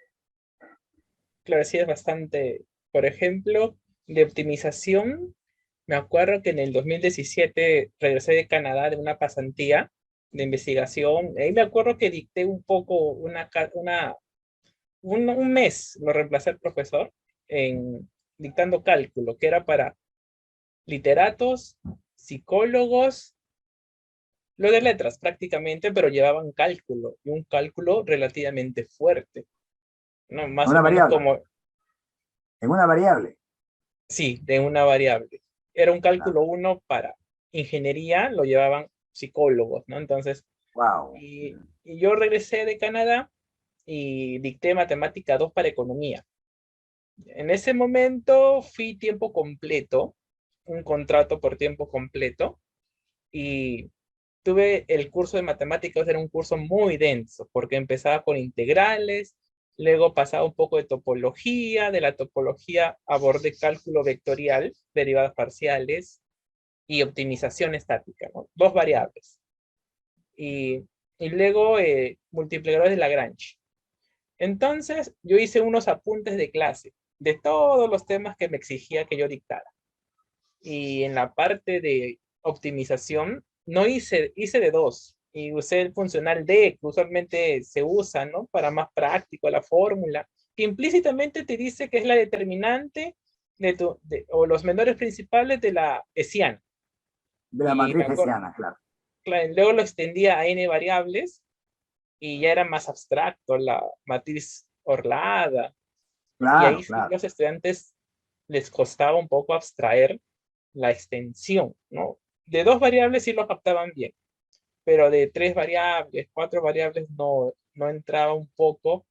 claro, sí es bastante, por ejemplo, de optimización. Me acuerdo que en el 2017 regresé de Canadá de una pasantía de investigación. Ahí me acuerdo que dicté un poco, un mes lo reemplacé al profesor en dictando cálculo, que era para literatos, psicólogos, lo de letras prácticamente, pero llevaban cálculo, y un cálculo relativamente fuerte, ¿no? Más o Una menos variable, como, en una variable. sí, de una variable. Era un Claro. cálculo uno para ingeniería, lo llevaban psicólogos, ¿no? Entonces, Wow. y yo regresé de Canadá y dicté matemática 2 para economía. En ese momento fui tiempo completo, un contrato por tiempo completo, y tuve el curso de matemáticas, era un curso muy denso, porque empezaba con integrales, luego pasaba un poco de topología, de la topología abordé cálculo vectorial, derivadas parciales y optimización estática, ¿no? Dos variables. Y luego multiplicadores de Lagrange. Entonces, yo hice unos apuntes de clase de todos los temas que me exigía que yo dictara. Y en la parte de optimización, no hice de dos. Y usé el funcional D, que usualmente se usa, ¿no? Para más práctico, la fórmula, que implícitamente te dice que es la determinante o los menores principales de la hesiana. De la Y me matriz acuerdo, hessiana, claro. claro, luego lo extendía a n variables y ya era más abstracto, la matriz orlada. Y ahí Claro, sí claro. los estudiantes les costaba un poco abstraer la extensión, ¿no? De dos variables sí lo captaban bien, pero de tres variables, cuatro variables no entraba un poco.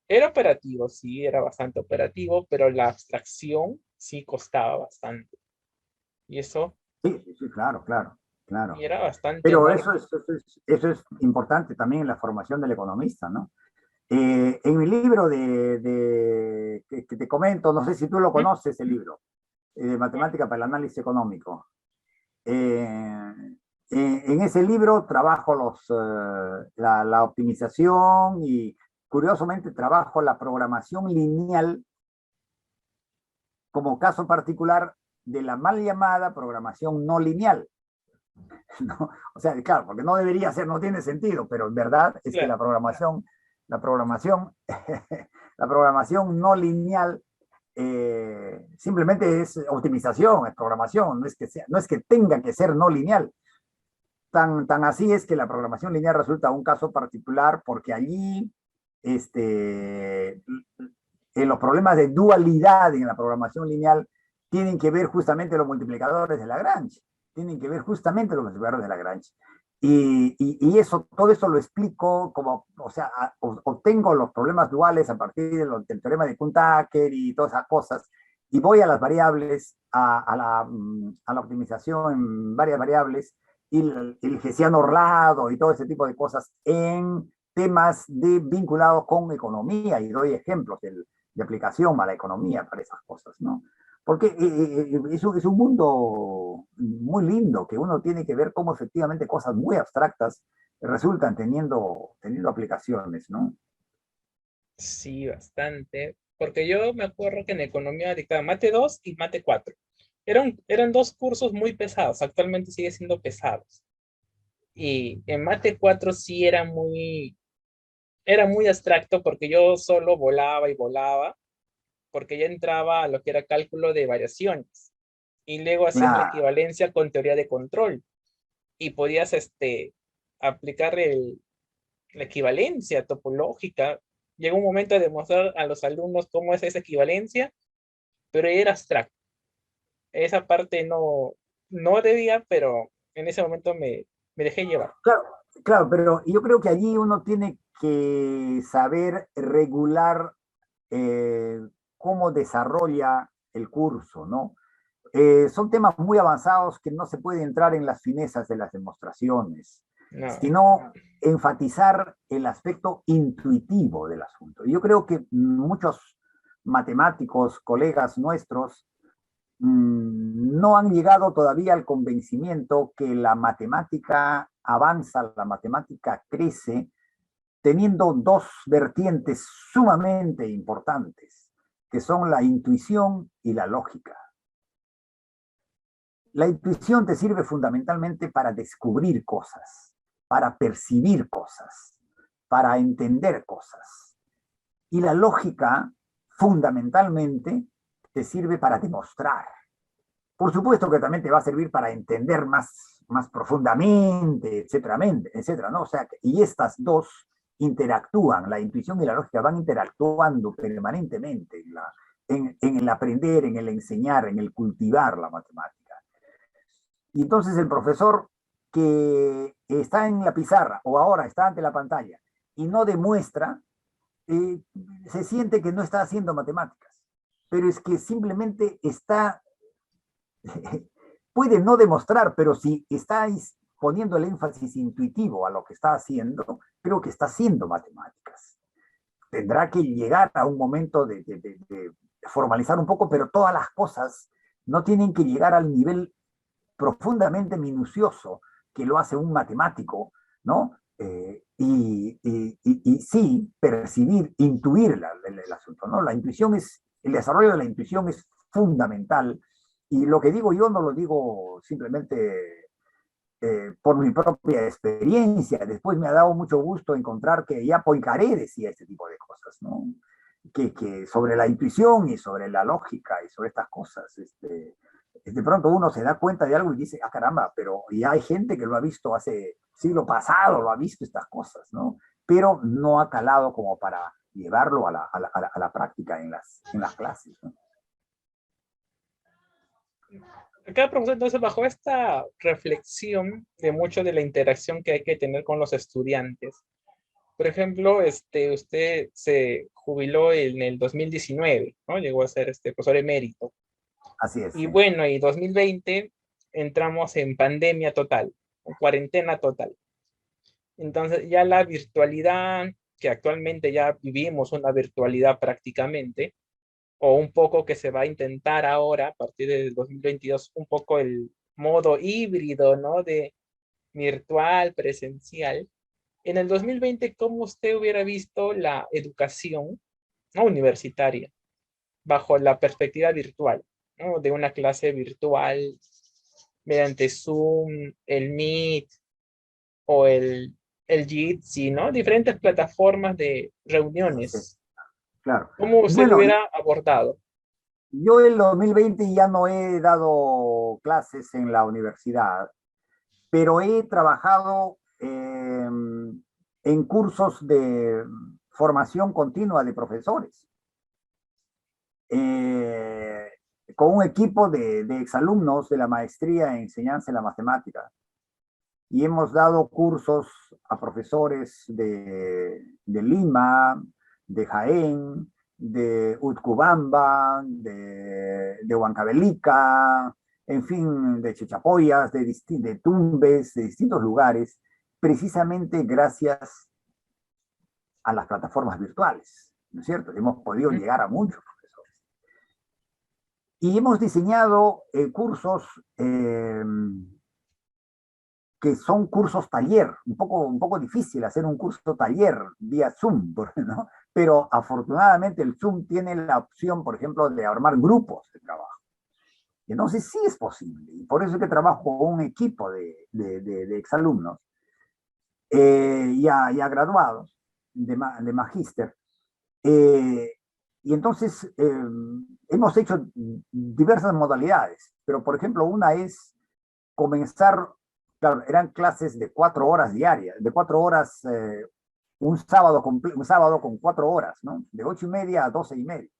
Era operativo, sí, era bastante operativo, pero la abstracción sí costaba bastante. Y eso, Sí, sí, sí, claro, claro, y claro. era bastante Pero enorme. eso es importante también en la formación del economista, ¿no? En mi libro que te comento, no sé si tú lo ¿Mm? conoces, el libro, de Matemática para el Análisis Económico. Eh, en ese libro trabajo la optimización y curiosamente trabajo la programación lineal como caso particular de la mal llamada programación no lineal. ¿No? O sea, claro, porque no debería ser, no tiene sentido, pero en verdad es que Claro, la programación, la programación no lineal simplemente es optimización, es programación, no es que tenga que ser no lineal. Tan así es que la programación lineal resulta un caso particular porque allí en los problemas de dualidad en la programación lineal tienen que ver justamente los multiplicadores de Lagrange, tienen que ver justamente los multiplicadores de Lagrange. Y eso, todo eso lo explico como, o sea, obtengo los problemas duales a partir del teorema de Kuhn-Tucker y todas esas cosas, y voy a las variables, a la optimización en varias variables, y el Hessiano orlado y todo ese tipo de cosas en temas vinculados con economía, y doy ejemplos de aplicación a la economía para esas cosas, ¿no? Porque es un mundo muy lindo que uno tiene que ver cómo efectivamente cosas muy abstractas resultan teniendo aplicaciones, ¿no? sí, bastante. Porque yo me acuerdo que en economía dictaba mate 2 y mate 4. Eran dos cursos muy pesados, actualmente sigue siendo pesados. Y en mate 4 sí era muy abstracto porque yo solo volaba y volaba, porque ya entraba a lo que era cálculo de variaciones. Y luego hacías la Claro, equivalencia con teoría de control. Y podías aplicar la equivalencia topológica. Llegó un momento de demostrar a los alumnos cómo es esa equivalencia, pero era abstracto. Esa parte no debía, pero en ese momento me dejé llevar. claro, claro, pero yo creo que allí uno tiene que saber regular eh, cómo desarrolla el curso, ¿no? Son temas muy avanzados que no se puede entrar en las finezas de las demostraciones, No, sino enfatizar el aspecto intuitivo del asunto. Yo creo que muchos matemáticos, colegas nuestros, no han llegado todavía al convencimiento que la matemática avanza, la matemática crece, teniendo dos vertientes sumamente importantes, que son la intuición y la lógica. La intuición te sirve fundamentalmente para descubrir cosas, para percibir cosas, para entender cosas. Y la lógica, fundamentalmente, te sirve para demostrar. Por supuesto que también te va a servir para entender más profundamente, etcétera, ¿no? O sea, y estas dos interactúan, la intuición y la lógica van interactuando permanentemente en el aprender, en el enseñar, en el cultivar la matemática. Y entonces el profesor que está en la pizarra o ahora está ante la pantalla y no demuestra, eh, se siente que no está haciendo matemáticas, pero es que simplemente está, puede no demostrar, pero si estáis poniendo el énfasis intuitivo a lo que está haciendo, creo que está haciendo matemáticas. Tendrá que llegar a un momento de formalizar un poco, pero todas las cosas no tienen que llegar al nivel profundamente minucioso que lo hace un matemático, ¿no? Y sí, percibir, intuir el asunto, ¿no? La intuición es, el desarrollo de la intuición es fundamental, y lo que digo yo no lo digo simplemente por mi propia experiencia. Después me ha dado mucho gusto encontrar que ya Poincaré decía este tipo de cosas, ¿no? Que sobre la intuición y sobre la lógica y sobre estas cosas, de pronto uno se da cuenta de algo y dice, ah, caramba, pero ya hay gente que lo ha visto hace siglo pasado, lo ha visto estas cosas, ¿no? Pero no ha calado como para llevarlo a la práctica en las clases, ¿no? Acá, profesor, entonces, bajo esta reflexión de mucho de la interacción que hay que tener con los estudiantes, por ejemplo, usted se jubiló en el 2019, ¿no? Llegó a ser profesor emérito. Así es, Y sí. bueno, y 2020 entramos en pandemia total, en cuarentena total. Entonces ya la virtualidad, que actualmente ya vivimos una virtualidad prácticamente, o un poco que se va a intentar ahora, a partir del 2022, un poco el modo híbrido, ¿no? De virtual, presencial. En el 2020, ¿cómo usted hubiera visto la educación, ¿no? Universitaria bajo la perspectiva virtual, ¿no? De una clase virtual mediante Zoom, el Meet o el Jitsi, ¿no? Diferentes plataformas de Sí, reuniones. claro. ¿Cómo usted lo Bueno, hubiera abordado? yo el 2020 ya no he dado clases en la universidad, pero he trabajado en cursos de formación continua de profesores, eh, con un equipo de exalumnos de la maestría en enseñanza de la matemática. Y hemos dado cursos a profesores de Lima, de Jaén, de Utcubamba, de Huancavelica, en fin, de Chichapoyas, de Tumbes, de distintos lugares, precisamente gracias a las plataformas virtuales, ¿no es cierto? Hemos podido llegar a muchos profesores. Y hemos diseñado cursos que son cursos taller, un poco difícil hacer un curso taller vía Zoom, ¿no? Pero afortunadamente el Zoom tiene la opción, por ejemplo, de armar grupos de trabajo. Y entonces sí es posible, y por eso es que trabajo con un equipo de exalumnos ya graduados de magíster. Eh, y entonces hemos hecho diversas modalidades, pero por ejemplo una es comenzar, claro, eran clases de 4 horas diarias, de 4 horas, un sábado con 4 horas, ¿no? De 8:30 a 12:30.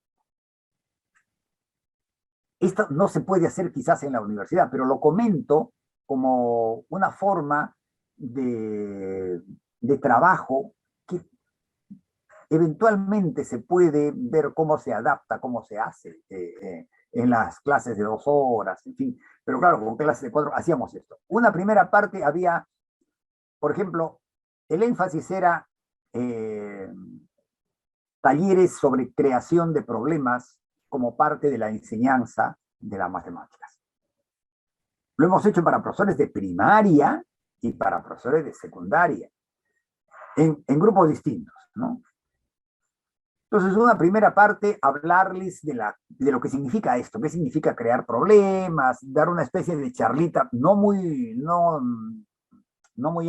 Esto no se puede hacer quizás en la universidad, pero lo comento como una forma de trabajo que eventualmente se puede ver cómo se adapta, cómo se hace en las clases de 2 horas, en fin. Pero claro, con clases de 4 hacíamos esto. Una primera parte había, por ejemplo, el énfasis era talleres sobre creación de problemas como parte de la enseñanza de las matemáticas. Lo hemos hecho para profesores de primaria y para profesores de secundaria, en grupos distintos, ¿no? Entonces, una primera parte, hablarles de lo que significa esto, qué significa crear problemas, dar una especie de charlita, no muy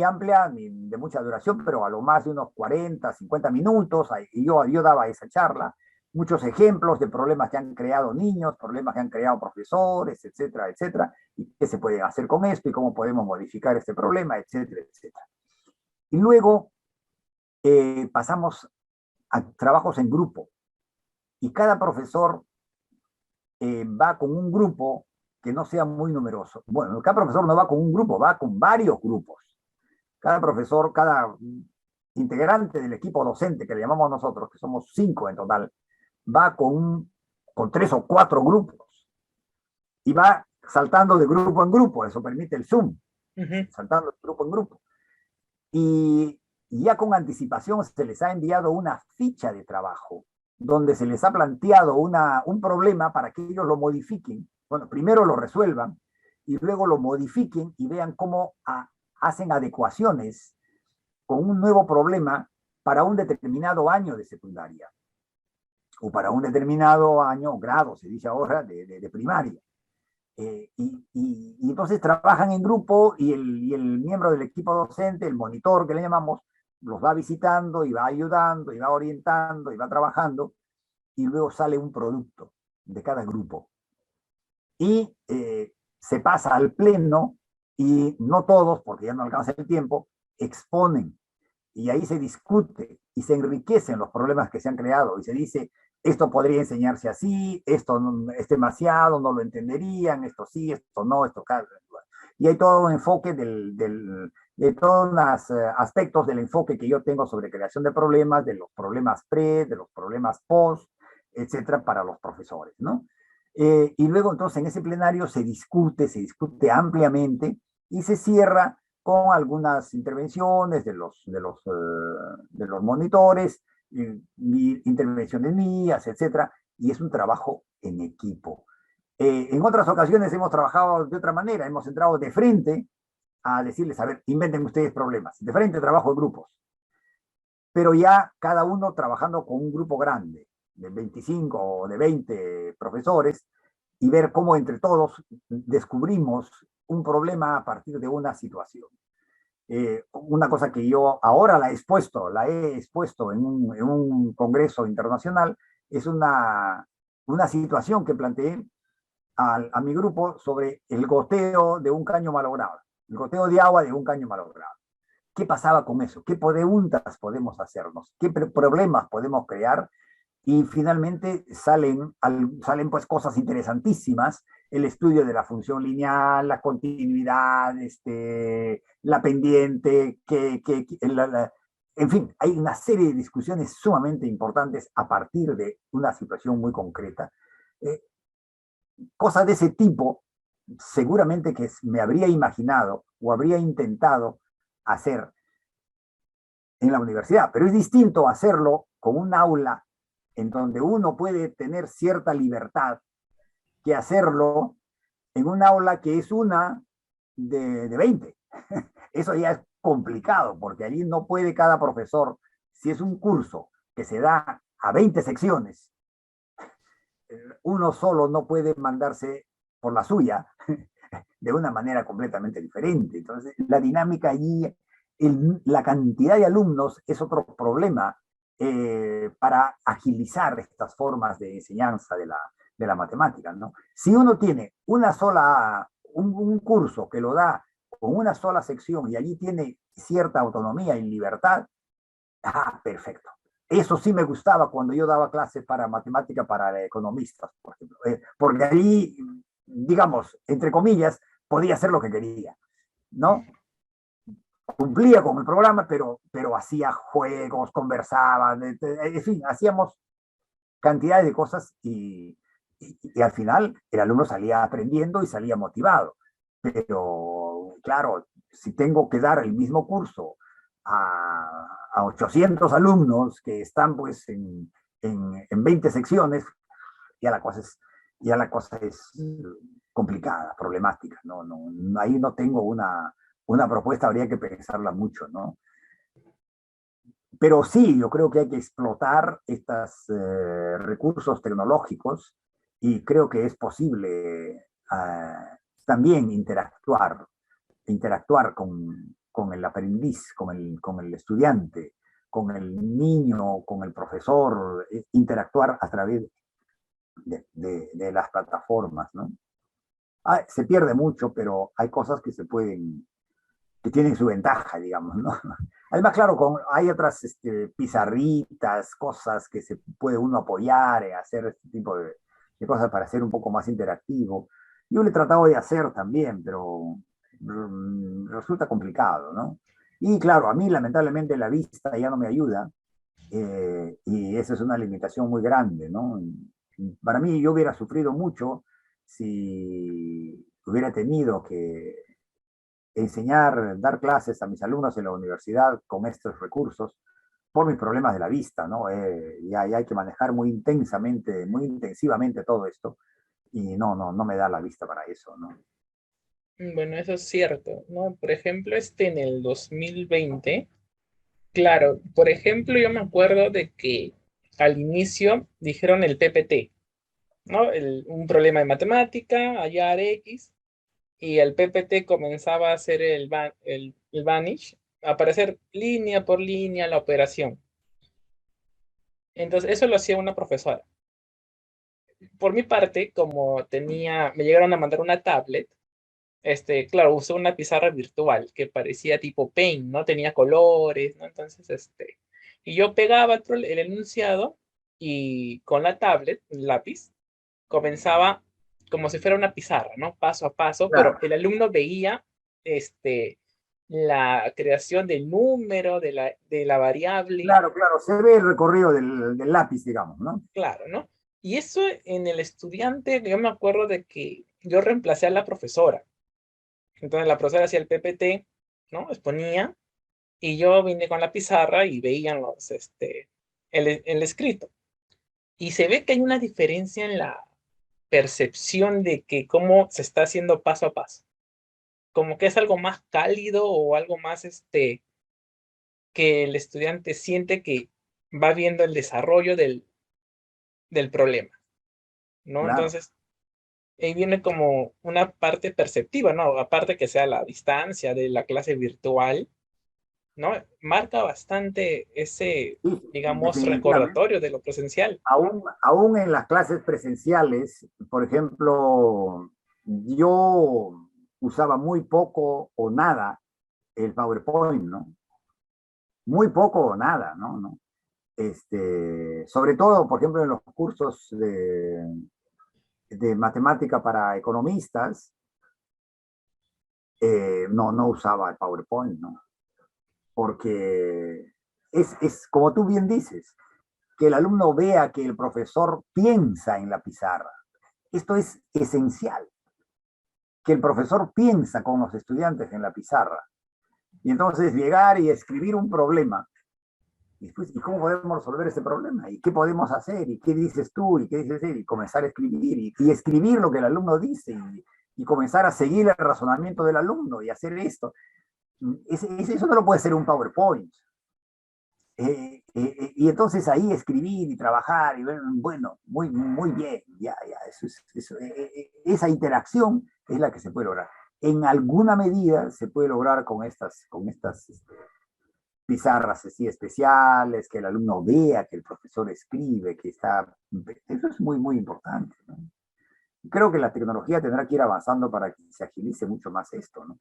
amplia ni de mucha duración, pero a lo más de unos 40, 50 minutos, y yo daba esa charla, muchos ejemplos de problemas que han creado niños, problemas que han creado profesores, etcétera, etcétera, y qué se puede hacer con esto y cómo podemos modificar este problema, etcétera, etcétera. Y luego pasamos a trabajos en grupo y cada profesor va con un grupo que no sea muy numeroso. Bueno, cada profesor no va con un grupo, va con varios grupos. Cada profesor, cada integrante del equipo docente que le llamamos nosotros, que somos 5 en total, va con 3 o 4 grupos y va saltando de grupo en grupo, eso permite el Zoom, saltando de grupo en grupo. Y ya con anticipación se les ha enviado una ficha de trabajo donde se les ha planteado un problema para que ellos lo modifiquen. Bueno, primero lo resuelvan y luego lo modifiquen y vean cómo hacen adecuaciones con un nuevo problema para un determinado año de secundaria o para un determinado año, grado, se dice ahora, de primaria. Y entonces trabajan en grupo y el miembro del equipo docente, el monitor que le llamamos, los va visitando y va ayudando y va orientando y va trabajando y luego sale un producto de cada grupo. Y se pasa al pleno y no todos, porque ya no alcanza el tiempo, exponen y ahí se discute y se enriquecen los problemas que se han creado y se dice, esto podría enseñarse así, esto no, es demasiado, no lo entenderían, esto sí, esto no, esto cada... Y hay todo un enfoque de todos los aspectos del enfoque que yo tengo sobre creación de problemas, de los problemas pre, de los problemas post, etcétera, para los profesores, ¿no? Y luego entonces en ese plenario se discute ampliamente y se cierra con algunas intervenciones de los monitores, intervenciones mías, etcétera, y es un trabajo en equipo. En otras ocasiones hemos trabajado de otra manera, hemos entrado de frente a decirles, a ver, inventen ustedes problemas, de frente trabajo en grupos, pero ya cada uno trabajando con un grupo grande, de 25 o de 20 profesores, y ver cómo entre todos descubrimos un problema a partir de una situación. Una cosa que yo ahora la he expuesto en un congreso internacional, es una situación que planteé a mi grupo sobre el goteo de un caño malogrado, el goteo de agua de un caño malogrado. ¿Qué pasaba con eso? ¿Qué preguntas podemos hacernos? ¿Qué problemas podemos crear? Y finalmente salen pues cosas interesantísimas, el estudio de la función lineal, la continuidad, la pendiente, en fin, hay una serie de discusiones sumamente importantes a partir de una situación muy concreta. Cosas de ese tipo, seguramente que me habría imaginado o habría intentado hacer en la universidad, pero es distinto hacerlo con un aula en donde uno puede tener cierta libertad que hacerlo en un aula que es una de 20. Eso ya es complicado, porque allí no puede cada profesor, si es un curso que se da a 20 secciones, uno solo no puede mandarse por la suya de una manera completamente diferente. Entonces, la dinámica allí, la cantidad de alumnos es otro problema para agilizar estas formas de enseñanza de la matemática, ¿no? Si uno tiene un curso que lo da con una sola sección y allí tiene cierta autonomía y libertad, perfecto. Eso sí me gustaba cuando yo daba clases para matemática para economistas, por ejemplo, porque allí, digamos, entre comillas, podía hacer lo que quería, ¿no? Cumplía con el programa, pero hacía juegos, conversaba, en fin, hacíamos cantidades de cosas y al final el alumno salía aprendiendo y salía motivado. Pero, claro, si tengo que dar el mismo curso a 800 alumnos que están pues en 20 secciones, ya la cosa es, ya la cosa es complicada, problemática. Ahí no tengo una propuesta, habría que pensarla mucho, ¿no? Pero sí, yo creo que hay que explotar estos recursos tecnológicos y creo que es posible también interactuar con el aprendiz, con el estudiante, con el niño, con el profesor, interactuar a través de las plataformas, ¿no? Se pierde mucho, pero hay cosas que se pueden, que tienen su ventaja, digamos, ¿no? Además, claro, hay otras pizarritas, cosas que se puede uno apoyar, hacer este tipo de cosas para ser un poco más interactivo. Yo lo he tratado de hacer también, pero resulta complicado, ¿no? Y claro, a mí lamentablemente la vista ya no me ayuda, y esa es una limitación muy grande, ¿no? Para mí yo hubiera sufrido mucho si hubiera tenido que enseñar, dar clases a mis alumnos en la universidad con estos recursos por mis problemas de la vista, ¿no? Ya hay que manejar muy intensamente, muy intensivamente todo esto y no me da la vista para eso, ¿no? Bueno, eso es cierto, ¿no? Por ejemplo, en el 2020, claro, por ejemplo, yo me acuerdo de que al inicio dijeron el PPT, ¿no? Un problema de matemática, hallar X, y el PPT comenzaba a hacer el vanish, a aparecer línea por línea la operación. Entonces, eso lo hacía una profesora. Por mi parte, como me llegaron a mandar una tablet, claro, usé una pizarra virtual que parecía tipo Paint, ¿no? Tenía colores, ¿no? Entonces, y yo pegaba el enunciado y con la tablet, el lápiz, comenzaba como si fuera una pizarra, ¿no? Paso a paso, pero Claro, el alumno veía, este, la creación del número, de la variable, claro, se ve el recorrido del lápiz, digamos, ¿no? claro, ¿no? Y eso en el estudiante, yo me acuerdo de que yo reemplacé a la profesora. Entonces la profesora hacía el PPT, ¿no? Exponía, y yo vine con la pizarra y veían el escrito. Y se ve que hay una diferencia en la percepción de que cómo se está haciendo paso a paso. Como que es algo más cálido o algo más que el estudiante siente que va viendo el desarrollo del problema, ¿no? Claro, Entonces, ahí viene como una parte perceptiva, ¿no? Aparte que sea la distancia de la clase virtual, ¿no? Marca bastante ese, sí, digamos, definitivamente. recordatorio de lo presencial. Aún en las clases presenciales, por ejemplo, yo usaba muy poco o nada el PowerPoint, ¿no? Muy poco o nada, ¿no? Sobre todo, por ejemplo, en los cursos de matemática para economistas, no usaba el PowerPoint, ¿no? Porque como tú bien dices, que el alumno vea que el profesor piensa en la pizarra. Esto es esencial, que el profesor piensa con los estudiantes en la pizarra. Y entonces llegar y escribir un problema. Y después, ¿y cómo podemos resolver ese problema? ¿Y qué podemos hacer? ¿Y qué dices tú? ¿Y qué dices él? Y comenzar a escribir. Y escribir lo que el alumno dice. Y comenzar a seguir el razonamiento del alumno y hacer esto. Eso no lo puede ser un PowerPoint. Y entonces ahí escribir y trabajar y ver, bueno, muy bien, esa interacción es la que se puede lograr. En alguna medida se puede lograr con estas pizarras así especiales, que el alumno vea, que el profesor escribe, eso es muy importante, ¿no? Creo que la tecnología tendrá que ir avanzando para que se agilice mucho más esto, ¿no?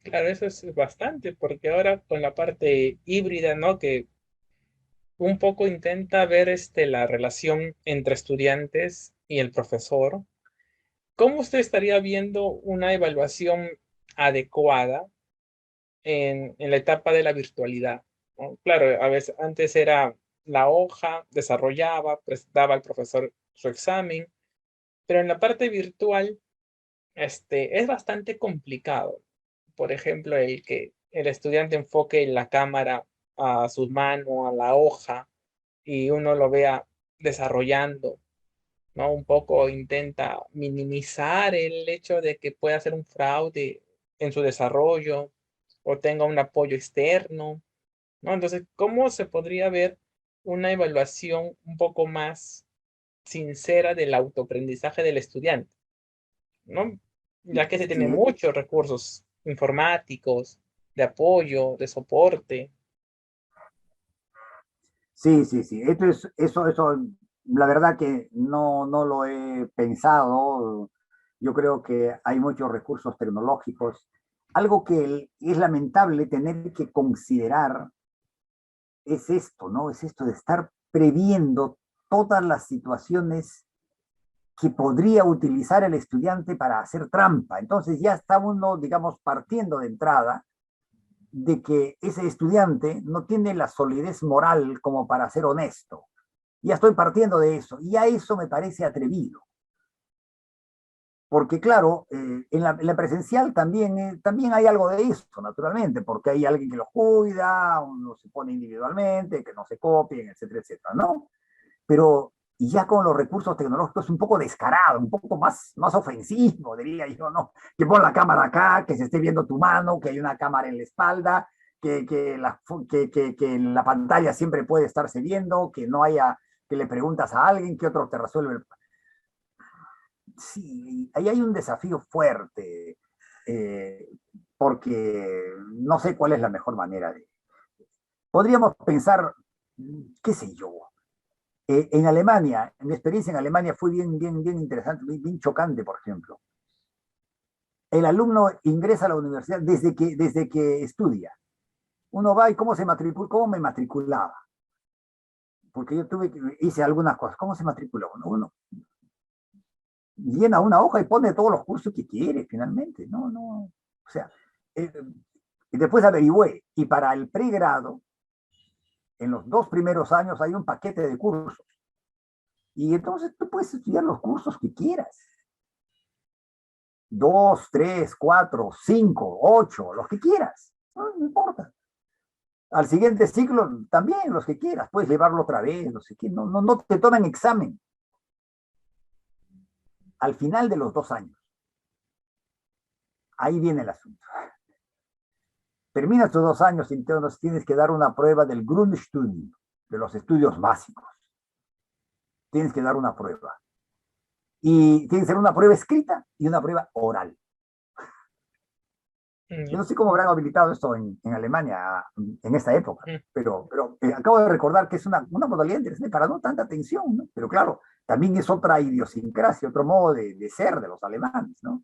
Claro, eso es bastante, porque ahora con la parte híbrida, ¿no? Que un poco intenta ver la relación entre estudiantes y el profesor. ¿Cómo usted estaría viendo una evaluación adecuada en la etapa de la virtualidad? ¿No? Claro, a veces antes era la hoja, desarrollaba, pues daba al profesor su examen, pero en la parte virtual, es bastante complicado. Por ejemplo, el que el estudiante enfoque la cámara a sus manos, a la hoja, y uno lo vea desarrollando, ¿no? Un poco intenta minimizar el hecho de que pueda ser un fraude en su desarrollo o tenga un apoyo externo, ¿no? Entonces, ¿cómo se podría ver una evaluación un poco más sincera del autoaprendizaje del estudiante, ¿no? Ya que se tiene Sí, muchos recursos informáticos. de apoyo, de soporte. Sí, sí, sí. Eso, la verdad que no lo he pensado. Yo creo que hay muchos recursos tecnológicos. Algo que es lamentable tener que considerar es esto, ¿no? Es esto de estar previendo todas las situaciones que podría utilizar el estudiante para hacer trampa. Entonces ya está uno, digamos, partiendo de entrada de que ese estudiante no tiene la solidez moral como para ser honesto. Ya estoy partiendo de eso, y a eso me parece atrevido. Porque claro, en la presencial también hay algo de eso, naturalmente, porque hay alguien que los cuida, uno se pone individualmente, que no se copien, etcétera, etcétera, ¿no? Pero ya con los recursos tecnológicos un poco descarado, un poco más ofensivo, diría yo, ¿no? Que pon la cámara acá, que se esté viendo tu mano, que hay una cámara en la espalda, que en la pantalla siempre puede estarse viendo, que no haya, que le preguntas a alguien, que otro te resuelve. Sí, ahí hay un desafío fuerte, eh, porque no sé cuál es la mejor manera de... Podríamos pensar, qué sé yo, en Alemania, mi experiencia en Alemania fue bien interesante, bien chocante, por ejemplo. El alumno ingresa a la universidad desde que estudia. Uno va y cómo se matricula, cómo me matriculaba. Porque yo hice algunas cosas. ¿Cómo se matricula uno? Uno llena una hoja y pone todos los cursos que quiere, finalmente. No. O sea, eh, y después averigüé. Y para el pregrado, en los 2 primeros años hay un paquete de cursos. Y entonces tú puedes estudiar los cursos que quieras. 2, 3, 4, 5, 8, los que quieras, no importa. Al siguiente ciclo también los que quieras, puedes llevarlo otra vez, no sé qué, no te toman examen. Al final de los 2 años, ahí viene el asunto. Terminas tus 2 años y entonces tienes que dar una prueba del Grundstudium, de los estudios básicos. Tienes que dar una prueba. Y tiene que ser una prueba escrita y una prueba oral. Yo no sé cómo habrán habilitado esto en Alemania en esta época, pero acabo de recordar que es una modalidad interesante para no tanta tensión, ¿no? Pero claro, también es otra idiosincrasia, otro modo de ser de los alemanes, ¿no?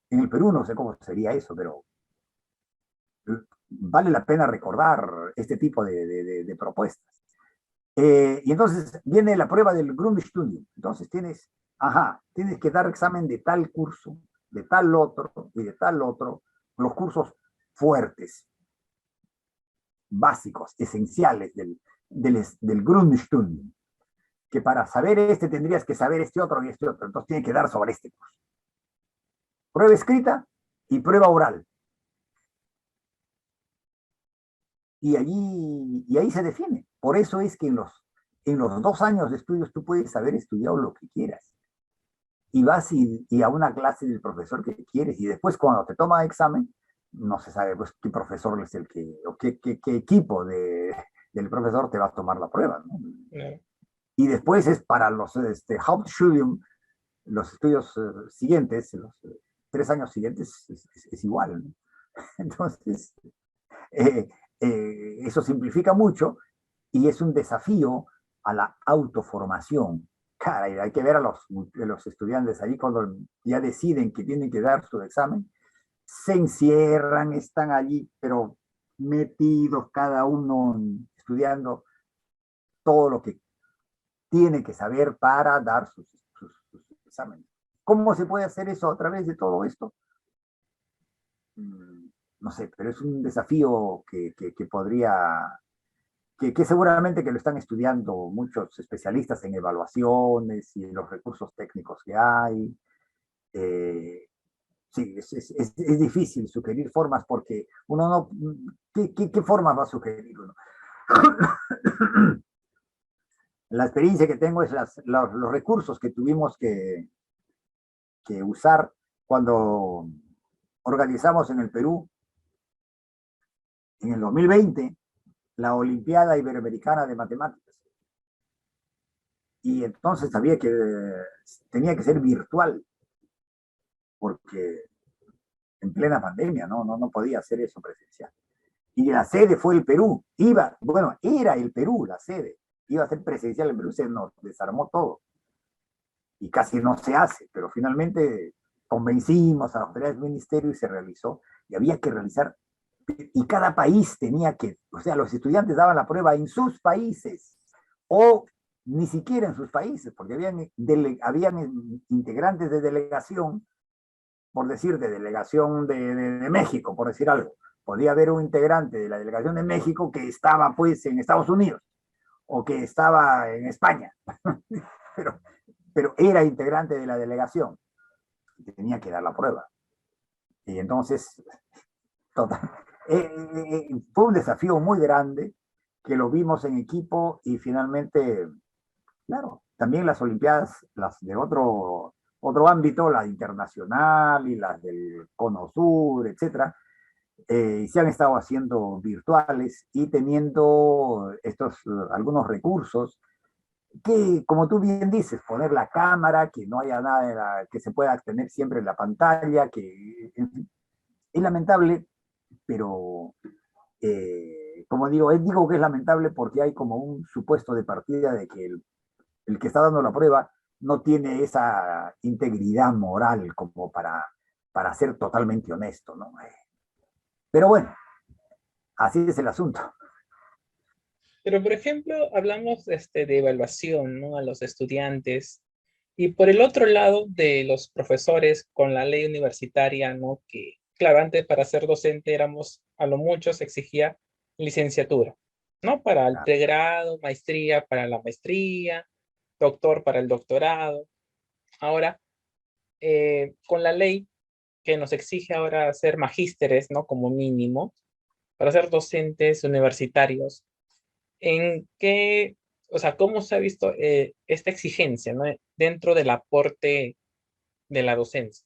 En el Perú no sé cómo sería eso, pero vale la pena recordar este tipo de propuestas. Y entonces viene la prueba del Grundstudium. Entonces tienes que dar examen de tal curso, de tal otro y de tal otro, los cursos fuertes, básicos, esenciales del Grundstudium, que para saber este tendrías que saber este otro y este otro, entonces tiene que dar sobre este curso. Prueba escrita y prueba oral. Y ahí se define. Por eso es que en los 2 años de estudios tú puedes haber estudiado lo que quieras. Y vas y a una clase del profesor que quieres, y después cuando te toma examen, no se sabe pues qué profesor es el que, o qué equipo del profesor te va a tomar la prueba, ¿no? Y después es para los Hauptstudium, los estudios siguientes, los 3 años siguientes, es igual, ¿no? Entonces, eh, eso simplifica mucho y es un desafío a la autoformación. Caray, hay que ver a los estudiantes ahí cuando ya deciden que tienen que dar su examen, se encierran, están allí, pero metidos cada uno estudiando todo lo que tiene que saber para dar sus exámenes. ¿Cómo se puede hacer eso a través de todo esto? No sé, pero es un desafío que podría, que seguramente que lo están estudiando muchos especialistas en evaluaciones y en los recursos técnicos que hay. Sí, es difícil sugerir formas porque uno no... ¿Qué formas va a sugerir uno? La experiencia que tengo es los recursos que tuvimos que usar cuando organizamos en el Perú, en el 2020, la Olimpiada Iberoamericana de Matemáticas. Y entonces sabía que tenía que ser virtual, porque en plena pandemia no podía hacer eso presencial. y la sede fue el Perú. Bueno, era el Perú la sede. Iba a ser presencial en Perú, se nos desarmó todo. Y casi no se hace, pero finalmente convencimos a las autoridades del ministerio y se realizó. Y había que realizar, y cada país tenía que, o sea, los estudiantes daban la prueba en sus países, o ni siquiera en sus países, porque habían integrantes de delegación, por decir, de delegación de México, por decir algo. Podía haber un integrante de la delegación de México que estaba pues en Estados Unidos o que estaba en España, pero, pero era integrante de la delegación y tenía que dar la prueba. Y entonces, total, fue un desafío muy grande que lo vimos en equipo y finalmente, claro, también las Olimpiadas, las de otro ámbito, la internacional y las del Cono Sur, etcétera, se han estado haciendo virtuales y teniendo algunos recursos que, como tú bien dices, poner la cámara, que no haya nada que se pueda tener siempre en la pantalla, que es lamentable, pero como digo que es lamentable porque hay como un supuesto de partida de que el que está dando la prueba no tiene esa integridad moral como para ser totalmente honesto, ¿no? Pero bueno, así es el asunto. Pero, por ejemplo, hablamos de evaluación, ¿no? A los estudiantes. Y por el otro lado, de los profesores con la ley universitaria, ¿no? Que, claro, antes para ser docente éramos, a lo mucho se exigía licenciatura, ¿no? Para el pregrado, maestría para la maestría, doctor para el doctorado. Ahora, con la ley que nos exige ahora ser magísteres, ¿no? Como mínimo, para ser docentes universitarios, ¿en qué, o sea, cómo se ha visto esta exigencia, ¿no? Dentro del aporte de la docencia?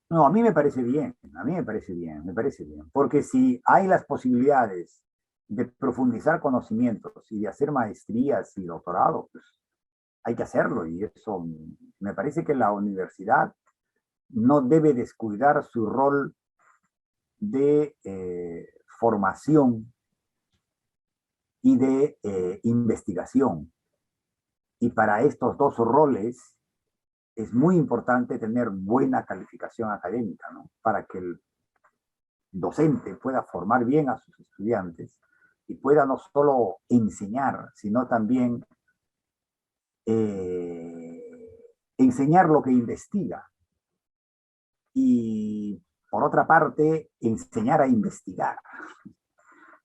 No, a mí me parece bien, a mí me parece bien, porque si hay las posibilidades de profundizar conocimientos y de hacer maestrías y doctorados, pues hay que hacerlo y eso me parece que la universidad no debe descuidar su rol de formación y de investigación. Y para estos dos roles es muy importante tener buena calificación académica, ¿no? Para que el docente pueda formar bien a sus estudiantes y pueda no solo enseñar, sino también enseñar lo que investiga. Y por otra parte, enseñar a investigar,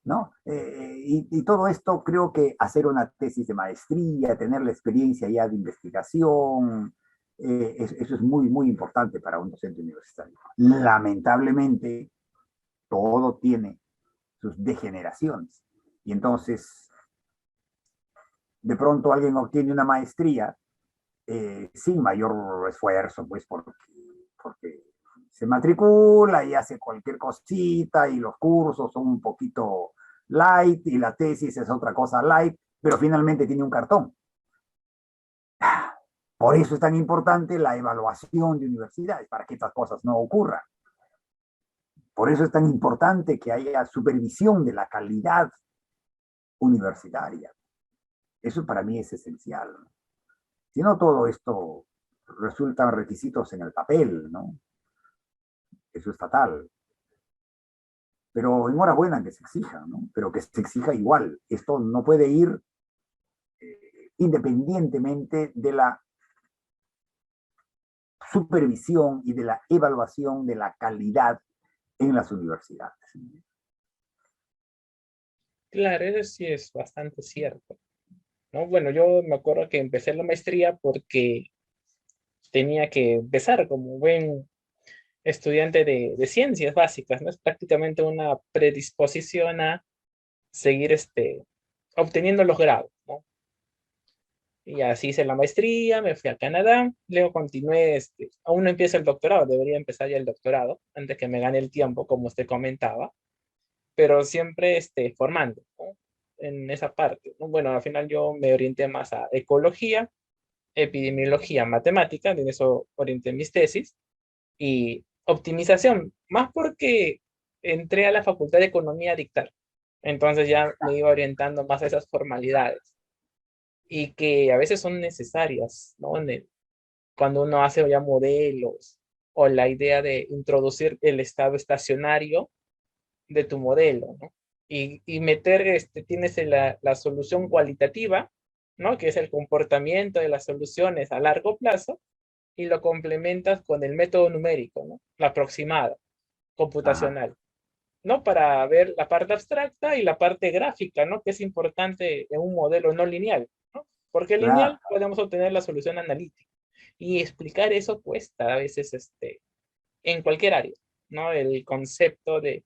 ¿no? Y todo esto creo que hacer una tesis de maestría, tener la experiencia ya de investigación, eso es muy, muy importante para un docente universitario. Lamentablemente, todo tiene sus degeneraciones. Y entonces, de pronto alguien obtiene una maestría sin mayor esfuerzo, pues porque se matricula y hace cualquier cosita y los cursos son un poquito light y la tesis es otra cosa light, pero finalmente tiene un cartón. Por eso es tan importante la evaluación de universidades, para que estas cosas no ocurran. Por eso es tan importante que haya supervisión de la calidad universitaria. Eso para mí es esencial. Si no, todo esto resultan requisitos en el papel, ¿no? Eso es fatal. Pero enhorabuena que se exija, ¿no? Pero que se exija igual. Esto no puede ir independientemente de la supervisión y de la evaluación de la calidad en las universidades. Claro, eso sí es bastante cierto, ¿no? Bueno, yo me acuerdo que empecé la maestría porque tenía que empezar como buen estudiante de ciencias básicas, ¿no? Es prácticamente una predisposición a seguir obteniendo los grados, ¿no? Y así hice la maestría, me fui a Canadá, luego continué, aún no empieza el doctorado, debería empezar ya el doctorado, antes que me gane el tiempo, como usted comentaba, pero siempre formando, ¿no? En esa parte, ¿no? Bueno, al final yo me orienté más a ecología, epidemiología, matemática, en eso orienté mis tesis, y optimización, más porque entré a la Facultad de Economía a dictar. Entonces ya me iba orientando más a esas formalidades y que a veces son necesarias, ¿no? Cuando uno hace ya modelos o la idea de introducir el estado estacionario de tu modelo, ¿no? Y meter, tienes la solución cualitativa, ¿no? Que es el comportamiento de las soluciones a largo plazo, y lo complementas con el método numérico, ¿no? La aproximada, Ajá, computacional, ¿no? Para ver la parte abstracta y la parte gráfica, ¿no? Que es importante en un modelo no lineal, ¿no? Porque claro. lineal podemos obtener la solución analítica. Y explicar eso cuesta a veces en cualquier área, ¿no? El concepto de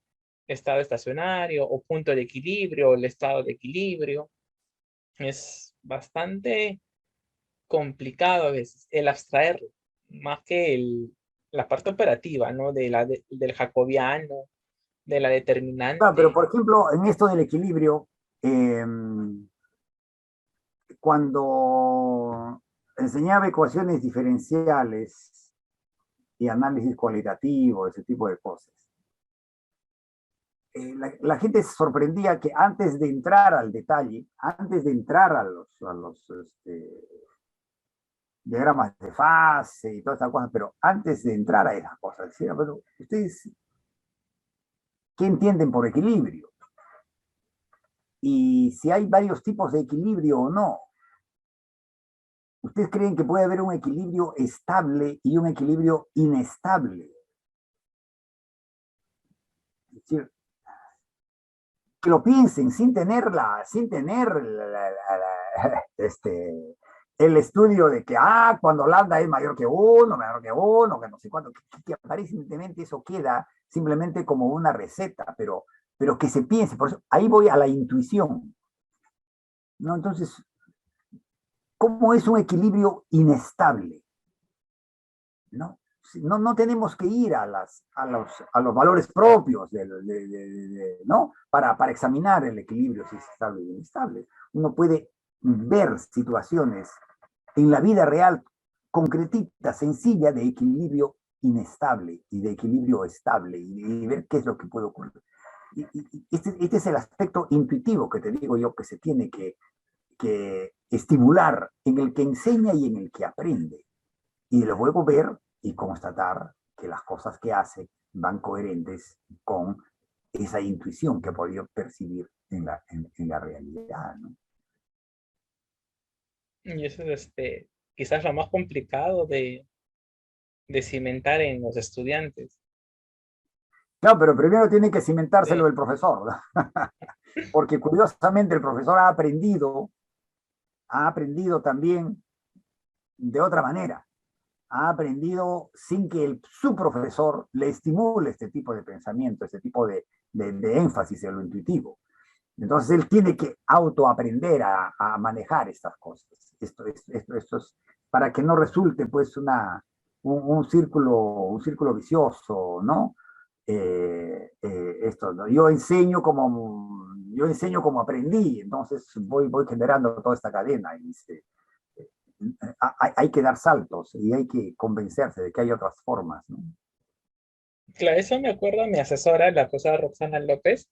estado estacionario o punto de equilibrio, o el estado de equilibrio, es bastante complicado a veces el abstraerlo, más que la parte operativa, ¿no? Del jacobiano, de la Claro, pero determinante. por ejemplo, en esto del equilibrio, eh, cuando enseñaba ecuaciones diferenciales y análisis cualitativo, ese tipo de cosas, la gente se sorprendía que antes de entrar al detalle, antes de entrar a los diagramas de fase y todas esas cosas, pero antes de entrar a esas cosas, decía, bueno, ustedes, ¿qué entienden por equilibrio? Y si hay varios tipos de equilibrio o no. ¿Ustedes creen que puede haber un equilibrio estable y un equilibrio inestable? Es decir, que lo piensen sin tener el estudio de que, cuando lambda es mayor que uno, que no sé cuánto, que aparentemente eso queda simplemente como una receta, pero que se piense, por eso ahí voy a la intuición, ¿no? Entonces, ¿cómo es un equilibrio inestable? ¿No? No tenemos que ir a los valores propios ¿no? Para examinar el equilibrio, si es estable o inestable. Uno puede ver situaciones en la vida real concretita, sencilla, de equilibrio inestable y de equilibrio estable y ver qué es lo que puede ocurrir. Este es el aspecto intuitivo que te digo yo que se tiene que estimular en el que enseña y en el que aprende y luego ver y constatar que las cosas que hace van coherentes con esa intuición que ha podido percibir en la realidad, ¿no? Y eso es quizás lo más complicado de cimentar en los estudiantes. Claro, pero primero tiene que cimentárselo Sí, el profesor, ¿no? Porque curiosamente el profesor ha aprendido también de otra manera, ha aprendido sin que su profesor le estimule este tipo de pensamiento, este tipo de énfasis en lo intuitivo. Entonces él tiene que autoaprender a manejar estas cosas. Esto es para que no resulte pues un círculo vicioso, ¿no? Esto, ¿no? Yo enseño como aprendí, entonces voy generando toda esta cadena y hay que dar saltos y hay que convencerse de que hay otras formas, ¿no? claro, eso me acuerdo a mi asesora, la profesora Roxana López,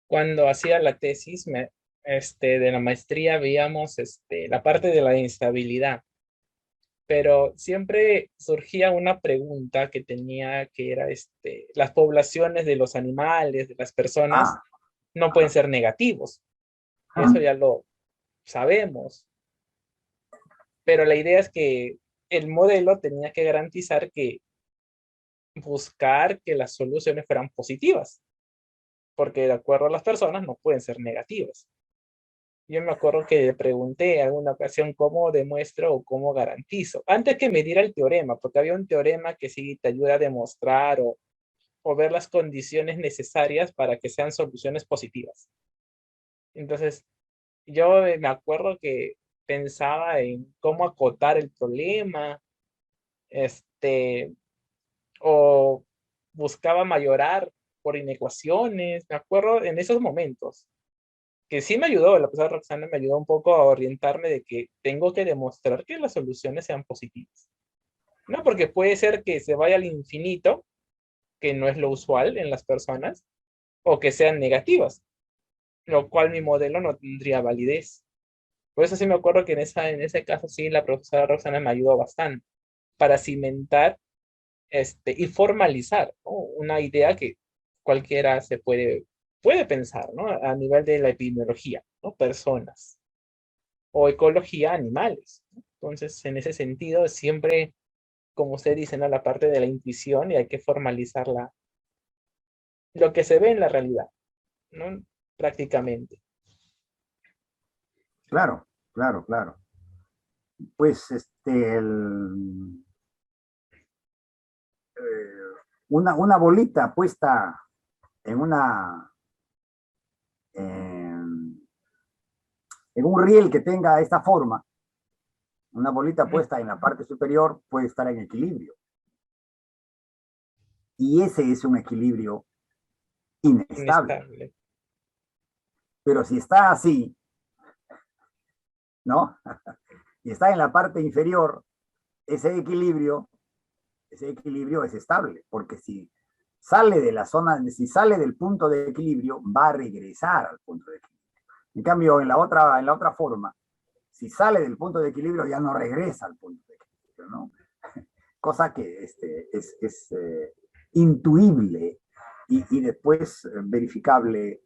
cuando hacía la tesis de la maestría, veíamos la parte de la instabilidad, pero siempre surgía una pregunta que tenía, que era, las poblaciones de los animales, de las personas, Ah, no pueden ajá, ser negativos, eso ajá. ya lo sabemos, pero la idea es que el modelo tenía que garantizar que buscar que las soluciones fueran positivas, porque de acuerdo a las personas no pueden ser negativas. Yo me acuerdo que le pregunté en alguna ocasión cómo demuestro o cómo garantizo, antes que me diera el teorema, porque había un teorema que sí te ayuda a demostrar o ver las condiciones necesarias para que sean soluciones positivas. Entonces, yo me acuerdo que pensaba en cómo acotar el problema, este, o buscaba mayorar por inecuaciones. Me acuerdo en esos momentos que sí me ayudó, la profesora Roxana me ayudó un poco a orientarme de que tengo que demostrar que las soluciones sean positivas. No, porque puede ser que se vaya al infinito que no es lo usual en las personas, o que sean negativas, lo cual mi modelo no tendría validez. Por eso sí me acuerdo que en ese caso sí la profesora Roxana me ayudó bastante para cimentar y formalizar, ¿no? Una idea que cualquiera puede pensar, ¿no? A nivel de la epidemiología, ¿no? Personas o ecología, animales, ¿no? Entonces, en ese sentido, siempre, como usted dice, ¿no? La parte de la intuición y hay que formalizarla, lo que se ve en la realidad, ¿no? Prácticamente. Claro, claro, claro. Pues una bolita puesta en en, en un riel que tenga esta forma, una bolita Ujú. puesta en la parte superior puede estar en equilibrio. Y ese es un equilibrio inestable. Inestable. Pero si está así, ¿no? Y está en la parte inferior, ese equilibrio, ese equilibrio es estable, porque si sale de la zona, si sale del punto de equilibrio, va a regresar al punto de equilibrio. En cambio, en la otra forma, si sale del punto de equilibrio, ya no regresa al punto de equilibrio, ¿no? Cosa que intuible y después verificable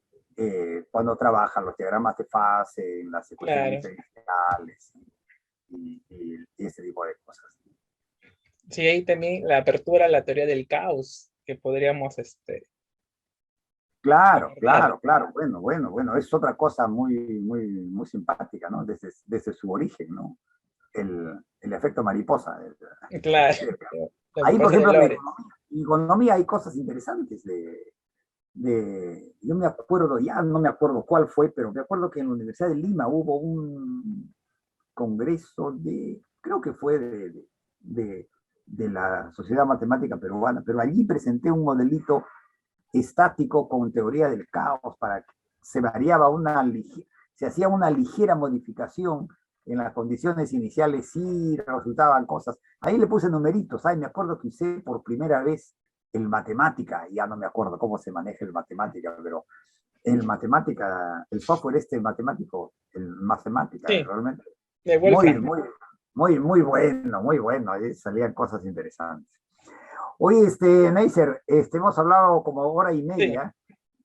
cuando trabajan los diagramas de fase, en las ecuaciones Claro. diferenciales y ese tipo de cosas. Sí, ahí también la apertura a la teoría del caos que podríamos Claro, abordar. claro, claro. Bueno, bueno, bueno, es otra cosa muy, muy, muy simpática, ¿no? Desde su origen, ¿no? El efecto mariposa. Claro, la Ahí, por mariposa de ejemplo, Lorentz. en economía hay cosas interesantes yo me acuerdo, ya no me acuerdo cuál fue, pero me acuerdo que en la Universidad de Lima hubo un congreso creo que fue de, de la Sociedad Matemática Peruana, pero allí presenté un modelito estático con teoría del caos para que se variaba se hacía una ligera modificación en las condiciones iniciales y resultaban cosas. Ahí le puse numeritos, me acuerdo que usé por primera vez el matemática, ya no me acuerdo cómo se maneja el matemática, pero el matemática, el software matemático, el matemática, Sí, realmente de muy, Wolfram. muy, muy bueno, ahí salían cosas interesantes. Oye, Neisser, hemos hablado como hora y Sí, media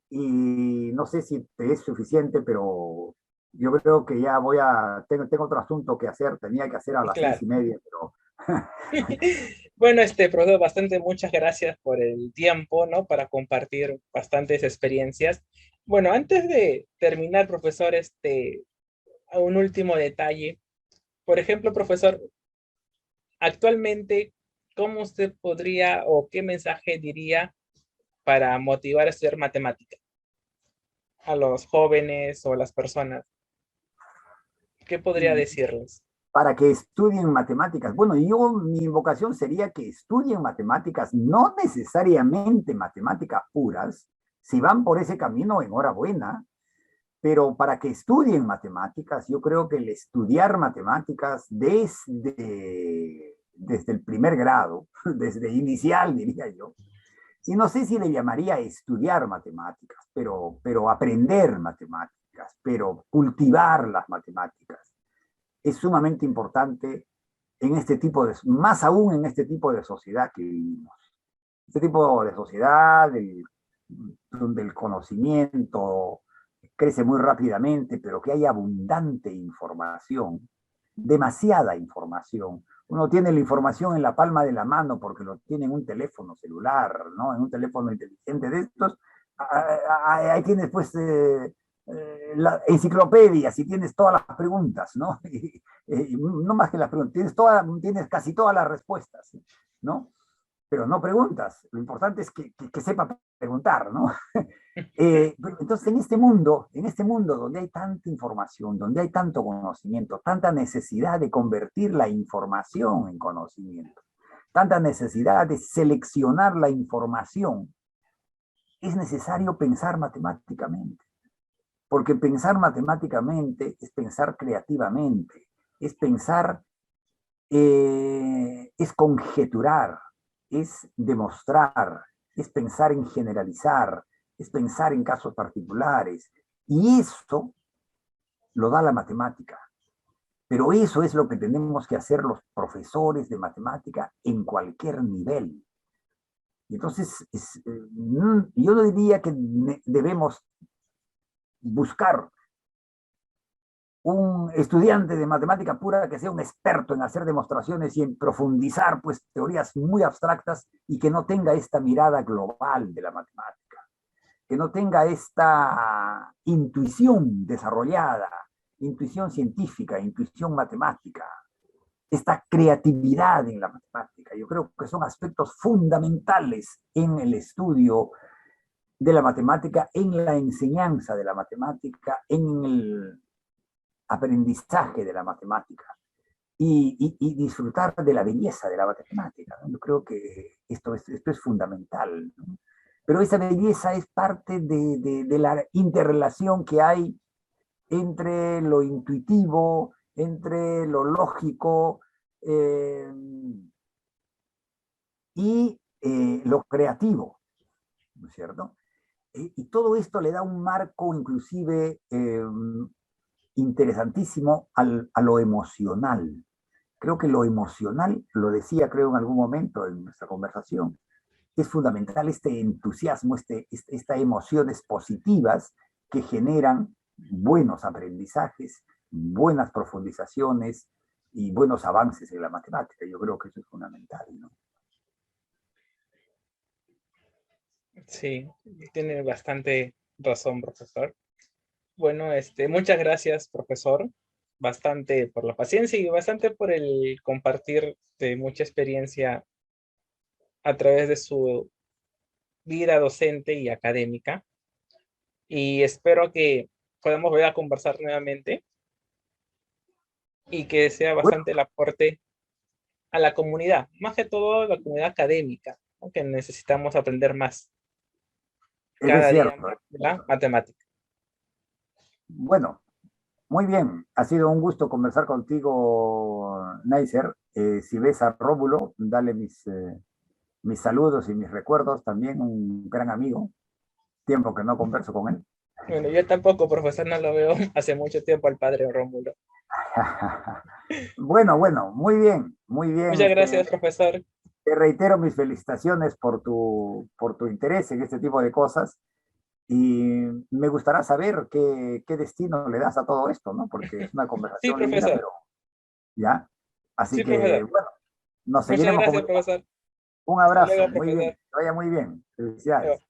y no sé si te es suficiente, pero yo creo que ya tengo otro asunto que hacer, tenía que hacer a las seis claro. y media, pero Bueno, profesor, bastante muchas gracias por el tiempo, ¿no? Para compartir bastantes experiencias. Bueno, antes de terminar, profesor, un último detalle. Por ejemplo, profesor, actualmente, ¿cómo usted podría o qué mensaje diría para motivar a estudiar matemática a los jóvenes o a las personas? ¿Qué podría y decirles? para que estudien matemáticas, bueno, mi vocación sería que estudien matemáticas, no necesariamente matemáticas puras, si van por ese camino, enhorabuena, pero para que estudien matemáticas, yo creo que el estudiar matemáticas desde el primer grado, desde inicial, diría yo, y no sé si le llamaría estudiar matemáticas, pero aprender matemáticas, pero cultivar las matemáticas, es sumamente importante en más aún en este tipo de sociedad que vivimos. Este tipo de sociedad donde el conocimiento crece muy rápidamente, pero que hay abundante información, demasiada información. Uno tiene la información en la palma de la mano porque lo tiene en un teléfono celular, ¿no? En un teléfono inteligente de estos. Ahí tienes pues la enciclopedia, si tienes todas las preguntas, ¿no? No más que las preguntas, tienes casi todas las respuestas, ¿no? Pero no preguntas. Lo importante es que sepa preguntar, ¿no? Entonces, en este mundo donde hay tanta información, donde hay tanto conocimiento, tanta necesidad de convertir la información en conocimiento, tanta necesidad de seleccionar la información, es necesario pensar matemáticamente, porque pensar matemáticamente es pensar creativamente, es pensar, es conjeturar, es demostrar, es pensar en generalizar, es pensar en casos particulares. Y eso lo da la matemática. Pero eso es lo que tenemos que hacer los profesores de matemática en cualquier nivel. Y entonces, yo no diría que debemos buscar un estudiante de matemática pura que sea un experto en hacer demostraciones y en profundizar pues teorías muy abstractas y que no tenga esta mirada global de la matemática, que no tenga esta intuición desarrollada, intuición científica, intuición matemática, esta creatividad en la matemática. Yo creo que son aspectos fundamentales en el estudio de la matemática, en la enseñanza de la matemática, en el aprendizaje de la matemática y disfrutar de la belleza de la matemática, ¿no? Yo creo que esto es fundamental, ¿no? Pero esa belleza es parte de la interrelación que hay entre lo intuitivo, entre lo lógico y lo creativo, ¿no es cierto? Y todo esto le da un marco inclusive interesantísimo a lo emocional. Creo que lo emocional, lo decía creo en algún momento en nuestra conversación, es fundamental este entusiasmo, estas emociones positivas que generan buenos aprendizajes, buenas profundizaciones y buenos avances en la matemática. Yo creo que eso es fundamental, ¿no? Sí, tiene bastante razón, profesor. Bueno, muchas gracias, profesor, bastante por la paciencia y bastante por el compartir de mucha experiencia a través de su vida docente y académica. Y espero que podamos volver a conversar nuevamente y que sea Bueno, bastante el aporte a la comunidad, más que todo la comunidad académica, ¿no? Que necesitamos aprender más eso es cada día cierto. más de la matemática. Bueno, muy bien. Ha sido un gusto conversar contigo, Neisser. Si ves a Rómulo, dale mis saludos y mis recuerdos. También un gran amigo. Tiempo que no converso con él. Bueno, yo tampoco, profesor, no lo veo hace mucho tiempo al padre Rómulo. Bueno, muy bien, muy bien. Muchas gracias, profesor. Te reitero mis felicitaciones por tu interés en este tipo de cosas y me gustará saber qué destino le das a todo esto, ¿no? Porque es una Sí, conversación linda, profesor. pero ya. Así Sí, que, profesor. bueno, nos Muchas seguiremos gracias, comunicando. profesor. Un Hasta abrazo, luego, muy bien, profesor. que vaya muy bien. Felicidades.